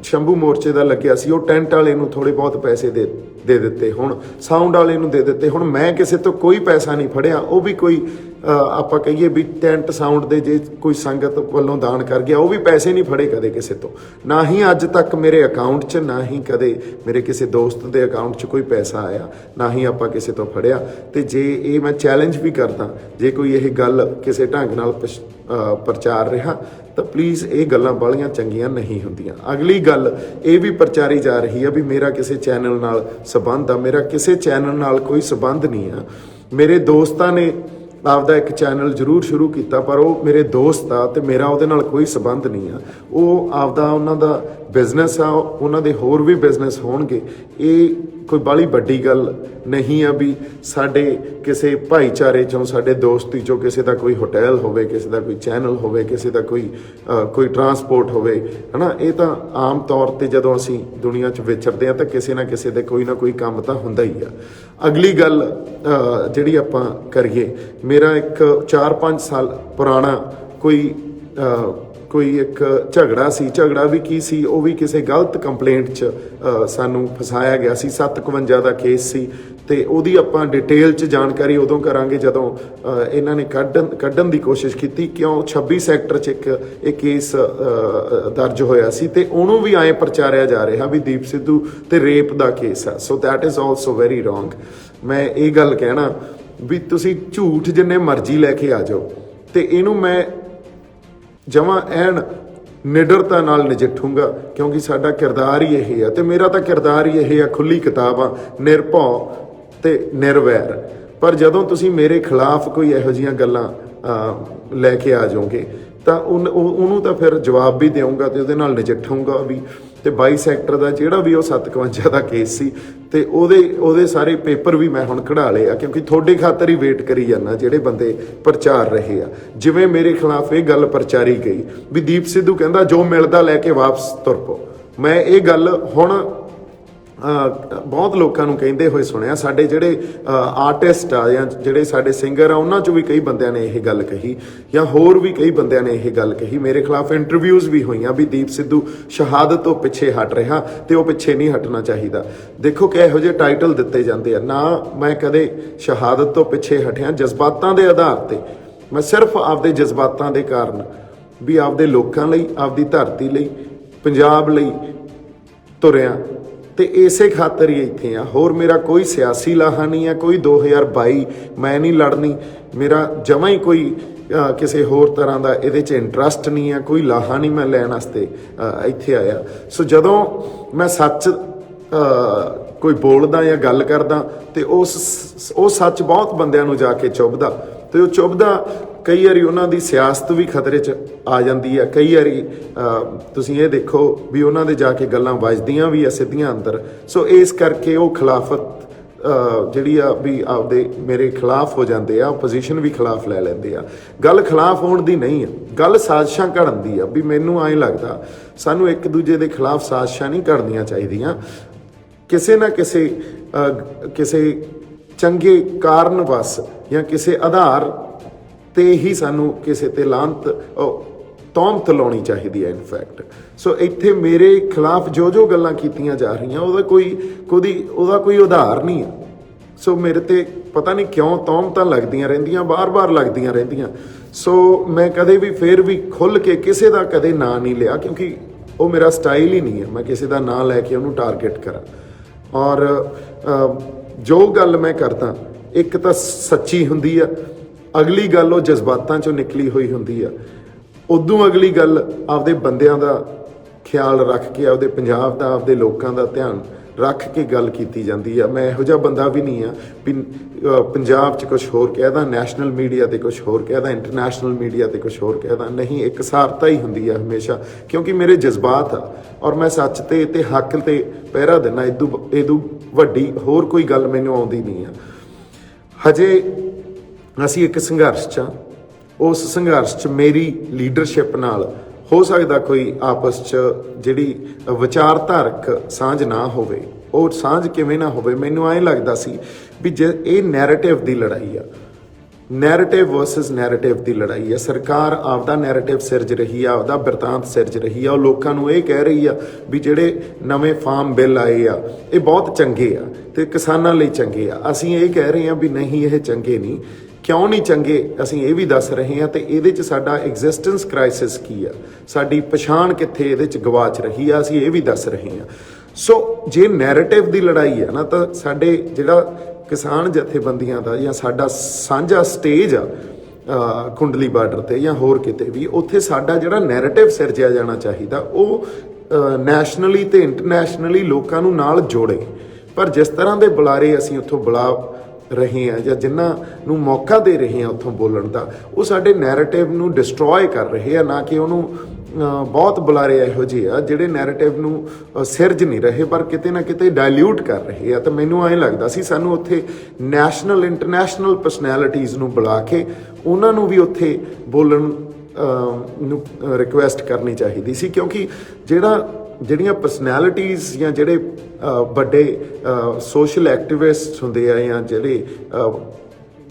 ਸ਼ੰਭੂ ਮੋਰਚੇ ਦਾ ਲੱਗਿਆ ਸੀ, ਉਹ ਟੈਂਟ ਵਾਲੇ ਨੂੰ ਥੋੜੇ ਬਹੁਤ ਪੈਸੇ ਦੇ ਦਿੱਤੇ, ਹੁਣ ਸਾਊਂਡ ਵਾਲੇ ਨੂੰ ਦੇ ਦਿੱਤੇ। ਹੁਣ ਮੈਂ ਕਿਸੇ ਤੋਂ ਕੋਈ ਪੈਸਾ ਨਹੀਂ ਫੜਿਆ। ਉਹ ਵੀ ਕੋਈ ਆਪਾਂ ਕਹੀਏ ਵੀ ਟੈਂਟ ਸਾਊਂਡ ਦੇ ਜੇ ਕੋਈ ਸੰਗਤ ਵੱਲੋਂ ਦਾਨ ਕਰ ਗਿਆ, ਉਹ ਵੀ ਪੈਸੇ ਨਹੀਂ ਫੜੇ ਕਦੇ ਕਿਸੇ ਤੋਂ। ਨਾ ਹੀ ਅੱਜ ਤੱਕ ਮੇਰੇ ਅਕਾਊਂਟ 'ਚ, ਨਾ ਹੀ ਕਦੇ ਮੇਰੇ ਕਿਸੇ ਦੋਸਤ ਦੇ ਅਕਾਊਂਟ 'ਚ ਕੋਈ ਪੈਸਾ ਆਇਆ, ਨਾ ਹੀ ਆਪਾਂ ਕਿਸੇ ਤੋਂ ਫੜਿਆ। ਤੇ ਜੇ ਇਹ ਮੈਂ ਚੈਲੰਜ ਵੀ ਕਰਦਾ, ਜੇ ਕੋਈ ਇਹ ਗੱਲ ਕਿਸੇ ਢੰਗ ਨਾਲ ਪ੍ਰਚਾਰ ਰਿਹਾ ਤਾਂ ਪਲੀਜ਼ ਇਹ ਗੱਲਾਂ ਬਾਹਲੀਆਂ ਚੰਗੀਆਂ ਨਹੀਂ ਹੁੰਦੀਆਂ। ਅਗਲੀ ਗੱਲ ਇਹ ਵੀ ਪ੍ਰਚਾਰੀ ਜਾ ਰਹੀ ਆ ਵੀ ਮੇਰਾ ਕਿਸੇ ਚੈਨਲ ਨਾਲ ਸਬੰਧ ਆ। ਮੇਰਾ ਕਿਸੇ ਚੈਨਲ ਨਾਲ ਕੋਈ ਸਬੰਧ ਨਹੀਂ ਆ। ਮੇਰੇ ਦੋਸਤਾਂ ਨੇ ਆਪਦਾ ਇੱਕ ਚੈਨਲ ਜ਼ਰੂਰ ਸ਼ੁਰੂ ਕੀਤਾ, ਪਰ ਉਹ ਮੇਰੇ ਦੋਸਤ ਆ ਤੇ ਮੇਰਾ ਉਹਦੇ ਨਾਲ ਕੋਈ ਸਬੰਧ ਨਹੀਂ ਆ। ਉਹ ਆਪਦਾ ਉਹਨਾਂ ਦਾ ਬਿਜ਼ਨਸ ਆ, ਉਹਨਾਂ ਦੇ ਹੋਰ ਵੀ ਬਿਜ਼ਨਸ ਹੋਣਗੇ। ਇਹ ਕੋਈ ਬਾਹਲੀ ਵੱਡੀ ਗੱਲ ਨਹੀਂ ਆ ਵੀ ਸਾਡੇ ਕਿਸੇ ਭਾਈਚਾਰੇ 'ਚੋਂ, ਸਾਡੇ ਦੋਸਤੀ 'ਚੋਂ ਕਿਸੇ ਦਾ ਕੋਈ ਹੋਟਲ ਹੋਵੇ, ਕਿਸੇ ਦਾ ਕੋਈ ਚੈਨਲ ਹੋਵੇ, ਕਿਸੇ ਦਾ ਕੋਈ ਟਰਾਂਸਪੋਰਟ ਹੋਵੇ, ਹੈ ਨਾ। ਇਹ ਤਾਂ ਆਮ ਤੌਰ 'ਤੇ ਜਦੋਂ ਅਸੀਂ ਦੁਨੀਆ 'ਚ ਵਿਚਰਦੇ ਹਾਂ ਤਾਂ ਕਿਸੇ ਨਾ ਕਿਸੇ ਦੇ ਕੋਈ ਨਾ ਕੋਈ ਕੰਮ ਤਾਂ ਹੁੰਦਾ ਹੀ ਆ। ਅਗਲੀ ਗੱਲ ਜਿਹੜੀ ਆਪਾਂ ਕਰੀਏ, ਮੇਰਾ ਇੱਕ 4-5 ਸਾਲ ਪੁਰਾਣਾ ਕੋਈ ਇੱਕ ਝਗੜਾ ਸੀ। ਝਗੜਾ ਵੀ ਕੀ ਸੀ, ਉਹ ਵੀ ਕਿਸੇ ਗਲਤ ਕੰਪਲੇਂਟ 'ਚ ਸਾਨੂੰ ਫਸਾਇਆ ਗਿਆ ਸੀ। 751 ਦਾ ਕੇਸ ਸੀ ਤੇ ਉਹਦੀ ਆਪਾਂ ਡਿਟੇਲ 'ਚ ਜਾਣਕਾਰੀ ਉਦੋਂ ਕਰਾਂਗੇ ਜਦੋਂ ਇਹਨਾਂ ਨੇ ਕੱਢਣ ਦੀ ਕੋਸ਼ਿਸ਼ ਕੀਤੀ। ਕਿਉਂ 26 ਸੈਕਟਰ 'ਚ ਇੱਕ ਕੇਸ ਦਰਜ ਹੋਇਆ ਸੀ ਤੇ ਉਹਨੂੰ ਵੀ ਐਂ ਪ੍ਰਚਾਰਿਆ ਜਾ ਰਿਹਾ ਵੀ ਦੀਪ ਸਿੱਧੂ ਤੇ ਰੇਪ ਦਾ ਕੇਸ ਆ। So that is also very wrong. ਮੈਂ ਇਹ ਗੱਲ ਕਹਿਣਾ ਵੀ ਤੁਸੀਂ ਝੂਠ ਜਿੰਨੇ ਮਰਜ਼ੀ ਲੈ ਕੇ ਆ ਜਾਓ ਤੇ ਇਹਨੂੰ ਮੈਂ ਜਮਾਂ ਐਨ ਨਿਡਰਤਾ ਨਾਲ ਨਜਿੱਠੂੰਗਾ, ਕਿਉਂਕਿ ਸਾਡਾ ਕਿਰਦਾਰ ਹੀ ਇਹ ਆ ਤੇ ਮੇਰਾ ਤਾਂ ਕਿਰਦਾਰ ਹੀ ਇਹ ਆ, ਖੁੱਲੀ ਕਿਤਾਬ ਆ, ਨਿਰਭਉ ਤੇ ਨਿਰਵੈਰ। ਪਰ ਜਦੋਂ ਤੁਸੀਂ ਮੇਰੇ ਖਿਲਾਫ ਕੋਈ ਇਹੋ ਜਿਹੀਆਂ ਗੱਲਾਂ ਲੈ ਕੇ ਆ ਜਾਓਗੇ ਤਾਂ ਉਹਨੂੰ ਤਾਂ ਫਿਰ ਜਵਾਬ ਵੀ ਦੇਵਾਂਗਾ ਤੇ ਉਹਦੇ ਨਾਲ ਨਜਿੱਠੂੰਗਾ ਵੀ। ਤੇ 22 ਸੈਕਟਰ ਦਾ ਜਿਹੜਾ ਵੀ ਉਹ 57 ਦਾ ਕੇਸ ਸੀ ਤੇ ਉਹਦੇ ਸਾਰੇ ਪੇਪਰ ਵੀ ਮੈਂ ਹੁਣ ਕਢਾ ਲਏ ਆ, ਕਿਉਂਕਿ ਤੁਹਾਡੇ ਖਾਤਰ ਹੀ ਵੇਟ ਕਰੀ ਜਾਂਦਾ ਜਿਹੜੇ ਬੰਦੇ ਪ੍ਰਚਾਰ ਰਹੇ ਆ। ਜਿਵੇਂ ਮੇਰੇ ਖਿਲਾਫ ਇਹ ਗੱਲ ਪ੍ਰਚਾਰੀ ਗਈ ਵੀ ਦੀਪ ਸਿੱਧੂ ਕਹਿੰਦਾ ਜੋ ਮਿਲਦਾ ਲੈ ਕੇ ਵਾਪਸ ਤੁਰ ਪਓ। ਮੈਂ ਇਹ ਗੱਲ ਹੁਣ ਬਹੁਤ ਲੋਕਾਂ ਨੂੰ ਕਹਿੰਦੇ ਹੋਏ ਸੁਣਿਆ, ਸਾਡੇ ਜਿਹੜੇ ਆਰਟਿਸਟ ਆ ਜਾਂ ਜਿਹੜੇ ਸਾਡੇ ਸਿੰਗਰ ਆ ਉਹਨਾਂ 'ਚੋਂ ਵੀ ਕਈ ਬੰਦਿਆਂ ਨੇ ਇਹ ਗੱਲ ਕਹੀ, ਜਾਂ ਹੋਰ ਵੀ ਕਈ ਬੰਦਿਆਂ ਨੇ ਇਹ ਗੱਲ ਕਹੀ। ਮੇਰੇ ਖਿਲਾਫ ਇੰਟਰਵਿਊਜ਼ ਵੀ ਹੋਈਆਂ ਵੀ ਦੀਪ ਸਿੱਧੂ ਸ਼ਹਾਦਤ ਤੋਂ ਪਿੱਛੇ ਹਟ ਰਿਹਾ ਤੇ ਉਹ ਪਿੱਛੇ ਨਹੀਂ ਹਟਣਾ ਚਾਹੀਦਾ। ਦੇਖੋ ਕਿ ਇਹੋ ਜਿਹੇ ਟਾਈਟਲ ਦਿੱਤੇ ਜਾਂਦੇ ਆ, ਨਾ ਮੈਂ ਕਦੇ ਸ਼ਹਾਦਤ ਤੋਂ ਪਿੱਛੇ ਹਟਿਆ। ਜਜ਼ਬਾਤਾਂ ਦੇ ਆਧਾਰ ਤੇ ਮੈਂ ਸਿਰਫ ਆਪਦੇ ਜਜ਼ਬਾਤਾਂ ਦੇ ਕਾਰਨ ਵੀ ਆਪਦੇ ਲੋਕਾਂ ਲਈ, ਆਪਦੀ ਧਰਤੀ ਲਈ, ਪੰਜਾਬ ਲਈ ਤੁਰਿਆ ਤੇ ਇਸੇ ਖਾਤਰ ਹੀ ਇੱਥੇ ਆ। ਹੋਰ ਮੇਰਾ ਕੋਈ ਸਿਆਸੀ ਲਾਹਾ ਨਹੀਂ ਆ, ਕੋਈ 2022 ਮੈਂ ਨਹੀਂ ਲੜਨੀ, ਮੇਰਾ ਜਮਾਂ ਹੀ ਕੋਈ ਕਿਸੇ ਹੋਰ ਤਰ੍ਹਾਂ ਦਾ ਇਹਦੇ 'ਚ ਇੰਟਰਸਟ ਨਹੀਂ ਆ, ਕੋਈ ਲਾਹਾ ਨਹੀਂ ਮੈਂ ਲੈਣ ਵਾਸਤੇ ਇੱਥੇ ਆਇਆ। ਸੋ ਜਦੋਂ ਮੈਂ ਸੱਚ ਕੋਈ ਬੋਲਦਾ ਜਾਂ ਗੱਲ ਕਰਦਾ ਤੇ ਉਹ ਸੱਚ ਬਹੁਤ ਬੰਦਿਆਂ ਨੂੰ ਜਾ ਕੇ ਚੁੱਭਦਾ, ਤੇ ਉਹ ਚੁੱਭਦਾ ਕਈ ਵਾਰੀ ਉਹਨਾਂ ਦੀ ਸਿਆਸਤ ਵੀ ਖਤਰੇ 'ਚ ਆ ਜਾਂਦੀ ਆ। ਕਈ ਵਾਰੀ ਤੁਸੀਂ ਇਹ ਦੇਖੋ ਵੀ ਉਹਨਾਂ ਦੇ ਜਾ ਕੇ ਗੱਲਾਂ ਵੱਜਦੀਆਂ ਵੀ ਆ ਸਿੱਧੀਆਂ ਅੰਦਰ। ਸੋ ਇਸ ਕਰਕੇ ਉਹ ਖਿਲਾਫਤ ਜਿਹੜੀ ਆ ਵੀ ਆਪਦੇ ਮੇਰੇ ਖਿਲਾਫ ਹੋ ਜਾਂਦੇ ਆ, ਪੋਜੀਸ਼ਨ ਵੀ ਖਿਲਾਫ ਲੈ ਲੈਂਦੇ ਆ। ਗੱਲ ਖਿਲਾਫ ਹੋਣ ਦੀ ਨਹੀਂ ਆ, ਗੱਲ ਸਾਜ਼ਿਸ਼ਾਂ ਘੜਨ ਦੀ ਆ। ਵੀ ਮੈਨੂੰ ਐਂ ਲੱਗਦਾ ਸਾਨੂੰ ਇੱਕ ਦੂਜੇ ਦੇ ਖਿਲਾਫ ਸਾਜ਼ਿਸ਼ਾਂ ਨਹੀਂ ਘੜਨੀਆਂ ਚਾਹੀਦੀਆਂ। ਕਿਸੇ ਨਾ ਕਿਸੇ ਚੰਗੇ ਕਾਰਨ ਵਸ ਜਾਂ ਕਿਸੇ ਆਧਾਰ ਤੇ ਹੀ ਸਾਨੂੰ ਕਿਸੇ ਤੇ ਤੌਹਮਤ ਲਾਉਣੀ ਚਾਹੀਦੀ ਹੈ ਇਨਫੈਕਟ। ਸੋ ਇੱਥੇ ਮੇਰੇ ਖਿਲਾਫ ਜੋ ਗੱਲਾਂ ਕੀਤੀਆਂ ਜਾ ਰਹੀਆਂ ਉਹਦਾ ਕੋਈ ਆਧਾਰ ਨਹੀਂ ਹੈ। ਸੋ ਮੇਰੇ ਤੇ ਪਤਾ ਨਹੀਂ ਕਿਉਂ ਤੌਹਮਤਾਂ ਲੱਗਦੀਆਂ ਰਹਿੰਦੀਆਂ, ਬਾਰ-ਬਾਰ ਲੱਗਦੀਆਂ ਰਹਿੰਦੀਆਂ। ਸੋ ਮੈਂ ਕਦੇ ਵੀ ਫਿਰ ਵੀ ਖੁੱਲ੍ਹ ਕੇ ਕਿਸੇ ਦਾ ਕਦੇ ਨਾਂ ਨਹੀਂ ਲਿਆ, ਕਿਉਂਕਿ ਉਹ ਮੇਰਾ ਸਟਾਈਲ ਹੀ ਨਹੀਂ ਹੈ ਮੈਂ ਕਿਸੇ ਦਾ ਨਾਂ ਲੈ ਕੇ ਉਹਨੂੰ ਟਾਰਗੇਟ ਕਰਾਂ। ਔਰ ਜੋ ਗੱਲ ਮੈਂ ਕਰਦਾ ਇੱਕ ਤਾਂ ਸੱਚੀ ਹੁੰਦੀ ਆ, ਅਗਲੀ ਗੱਲ ਉਹ ਜਜ਼ਬਾਤਾਂ 'ਚੋਂ ਨਿਕਲੀ ਹੋਈ ਹੁੰਦੀ ਆ, ਉਦੋਂ ਅਗਲੀ ਗੱਲ ਆਪਦੇ ਬੰਦਿਆਂ ਦਾ ਖਿਆਲ ਰੱਖ ਕੇ, ਆਪਦੇ ਪੰਜਾਬ ਦਾ, ਆਪਦੇ ਲੋਕਾਂ ਦਾ ਧਿਆਨ ਰੱਖ ਕੇ ਗੱਲ ਕੀਤੀ ਜਾਂਦੀ ਆ। ਮੈਂ ਇਹੋ ਜਿਹਾ ਬੰਦਾ ਵੀ ਨਹੀਂ ਆ ਵੀ ਪੰਜਾਬ 'ਚ ਕੁਛ ਹੋਰ ਕਹਿਦਾ, ਨੈਸ਼ਨਲ ਮੀਡੀਆ 'ਤੇ ਕੁਛ ਹੋਰ ਕਹਿਦਾ, ਇੰਟਰਨੈਸ਼ਨਲ ਮੀਡੀਆ 'ਤੇ ਕੁਛ ਹੋਰ ਕਹਿਦਾ। ਨਹੀਂ, ਇੱਕ ਸਾਰਤਾ ਹੀ ਹੁੰਦੀ ਆ ਹਮੇਸ਼ਾ, ਕਿਉਂਕਿ ਮੇਰੇ ਜਜ਼ਬਾਤ ਆ ਔਰ ਮੈਂ ਸੱਚ ਤੇ ਹੱਕ 'ਤੇ ਪਹਿਰਾ ਦਿੰਦਾ। ਇਦੋਂ ਵੱਡੀ ਹੋਰ ਕੋਈ ਗੱਲ ਮੈਨੂੰ ਆਉਂਦੀ ਨਹੀਂ ਆ। ਹਜੇ ਅਸੀਂ ਇੱਕ ਸੰਘਰਸ਼ 'ਚ ਆ, ਉਸ ਸੰਘਰਸ਼ 'ਚ ਮੇਰੀ ਲੀਡਰਸ਼ਿਪ ਨਾਲ ਹੋ ਸਕਦਾ ਕੋਈ ਆਪਸ 'ਚ ਜਿਹੜੀ ਵਿਚਾਰਧਾਰਕ ਸਾਂਝ ਨਾ ਹੋਵੇ। ਉਹ ਸਾਂਝ ਕਿਵੇਂ ਨਾ ਹੋਵੇ, ਮੈਨੂੰ ਐਂ ਲੱਗਦਾ ਸੀ ਵੀ ਜੇ ਇਹ ਨੈਰੇਟਿਵ ਦੀ ਲੜਾਈ ਆ, ਨੈਰੇਟਿਵ ਵਰਸਸ ਨੈਰੇਟਿਵ ਦੀ ਲੜਾਈ ਆ। ਸਰਕਾਰ ਆਪਦਾ ਨੈਰੇਟਿਵ ਸਿਰਜ ਰਹੀ ਆ, ਆਪਦਾ ਬਿਰਤਾਂਤ ਸਿਰਜ ਰਹੀ ਆ। ਉਹ ਲੋਕਾਂ ਨੂੰ ਇਹ ਕਹਿ ਰਹੀ ਆ ਵੀ ਜਿਹੜੇ ਨਵੇਂ ਫਾਰਮ ਬਿੱਲ ਆਏ ਆ ਇਹ ਬਹੁਤ ਚੰਗੇ ਆ ਤੇ ਕਿਸਾਨਾਂ ਲਈ ਚੰਗੇ ਆ। ਅਸੀਂ ਇਹ ਕਹਿ ਰਹੇ ਹਾਂ ਵੀ ਨਹੀਂ, ਇਹ ਚੰਗੇ ਨਹੀਂ। ਕਿਉਂ ਨਹੀਂ ਚੰਗੇ ਅਸੀਂ ਇਹ ਵੀ ਦੱਸ ਰਹੇ ਹਾਂ, ਤੇ ਇਹਦੇ 'ਚ ਸਾਡਾ ਐਗਜ਼ਿਸਟੈਂਸ ਕ੍ਰਾਈਸਿਸ ਕੀ ਆ, ਸਾਡੀ ਪਛਾਣ ਕਿੱਥੇ ਇਹਦੇ 'ਚ ਗਵਾਚ ਰਹੀ ਆ, ਅਸੀਂ ਇਹ ਵੀ ਦੱਸ ਰਹੇ ਹਾਂ। ਸੋ ਜੇ ਨੈਰੇਟਿਵ ਦੀ ਲੜਾਈ ਆ ਨਾ, ਤਾਂ ਸਾਡੇ ਜਿਹੜਾ ਕਿਸਾਨ ਜਥੇਬੰਦੀਆਂ ਦਾ ਜਾਂ ਸਾਡਾ ਸਾਂਝਾ ਸਟੇਜ ਆ ਕੁੰਡਲੀ ਬਾਰਡਰ ਤੇ ਜਾਂ ਹੋਰ ਕਿਤੇ ਵੀ, ਉੱਥੇ ਸਾਡਾ ਜਿਹੜਾ ਨੈਰੇਟਿਵ ਸਿਰਜਿਆ ਜਾਣਾ ਚਾਹੀਦਾ ਉਹ ਨੈਸ਼ਨਲੀ ਤੇ ਇੰਟਰਨੈਸ਼ਨਲੀ ਲੋਕਾਂ ਨੂੰ ਨਾਲ ਜੋੜੇ। ਪਰ ਜਿਸ ਤਰ੍ਹਾਂ ਦੇ ਬੁਲਾਰੇ ਅਸੀਂ ਉੱਥੋਂ ਬੁਲਾ ਰਹੇ ਹਾਂ ਜਾਂ ਜਿਨ੍ਹਾਂ ਨੂੰ ਮੌਕਾ ਦੇ ਰਹੇ ਹਾਂ ਉੱਥੋਂ ਬੋਲਣ ਦਾ, ਉਹ ਸਾਡੇ ਨੈਰੇਟਿਵ ਨੂੰ ਡਿਸਟਰੋਏ ਕਰ ਰਹੇ ਆ, ਨਾ ਕਿ ਉਹਨੂੰ ਬਹੁਤ ਬੁਲਾਰੇ ਇਹੋ ਜਿਹੇ ਆ ਜਿਹੜੇ ਨੈਰੇਟਿਵ ਨੂੰ ਸਿਰਜ ਨਹੀਂ ਰਹੇ ਪਰ ਕਿਤੇ ਨਾ ਕਿਤੇ ਡਾਇਲਿਊਟ ਕਰ ਰਹੇ ਆ। ਤਾਂ ਮੈਨੂੰ ਐਂ ਲੱਗਦਾ ਸੀ ਸਾਨੂੰ ਉੱਥੇ ਨੈਸ਼ਨਲ ਇੰਟਰਨੈਸ਼ਨਲ ਪਰਸਨੈਲਿਟੀਜ਼ ਨੂੰ ਬੁਲਾ ਕੇ ਉਹਨਾਂ ਨੂੰ ਵੀ ਉੱਥੇ ਬੋਲਣ ਨੂੰ ਰਿਕੁਐਸਟ ਕਰਨੀ ਚਾਹੀਦੀ ਸੀ, ਕਿਉਂਕਿ ਜਿਹੜੀਆਂ ਪਰਸਨੈਲਿਟੀਜ਼ ਜਾਂ ਜਿਹੜੇ ਵੱਡੇ ਸੋਸ਼ਲ ਐਕਟਿਵਿਸਟ ਹੁੰਦੇ ਆ ਜਾਂ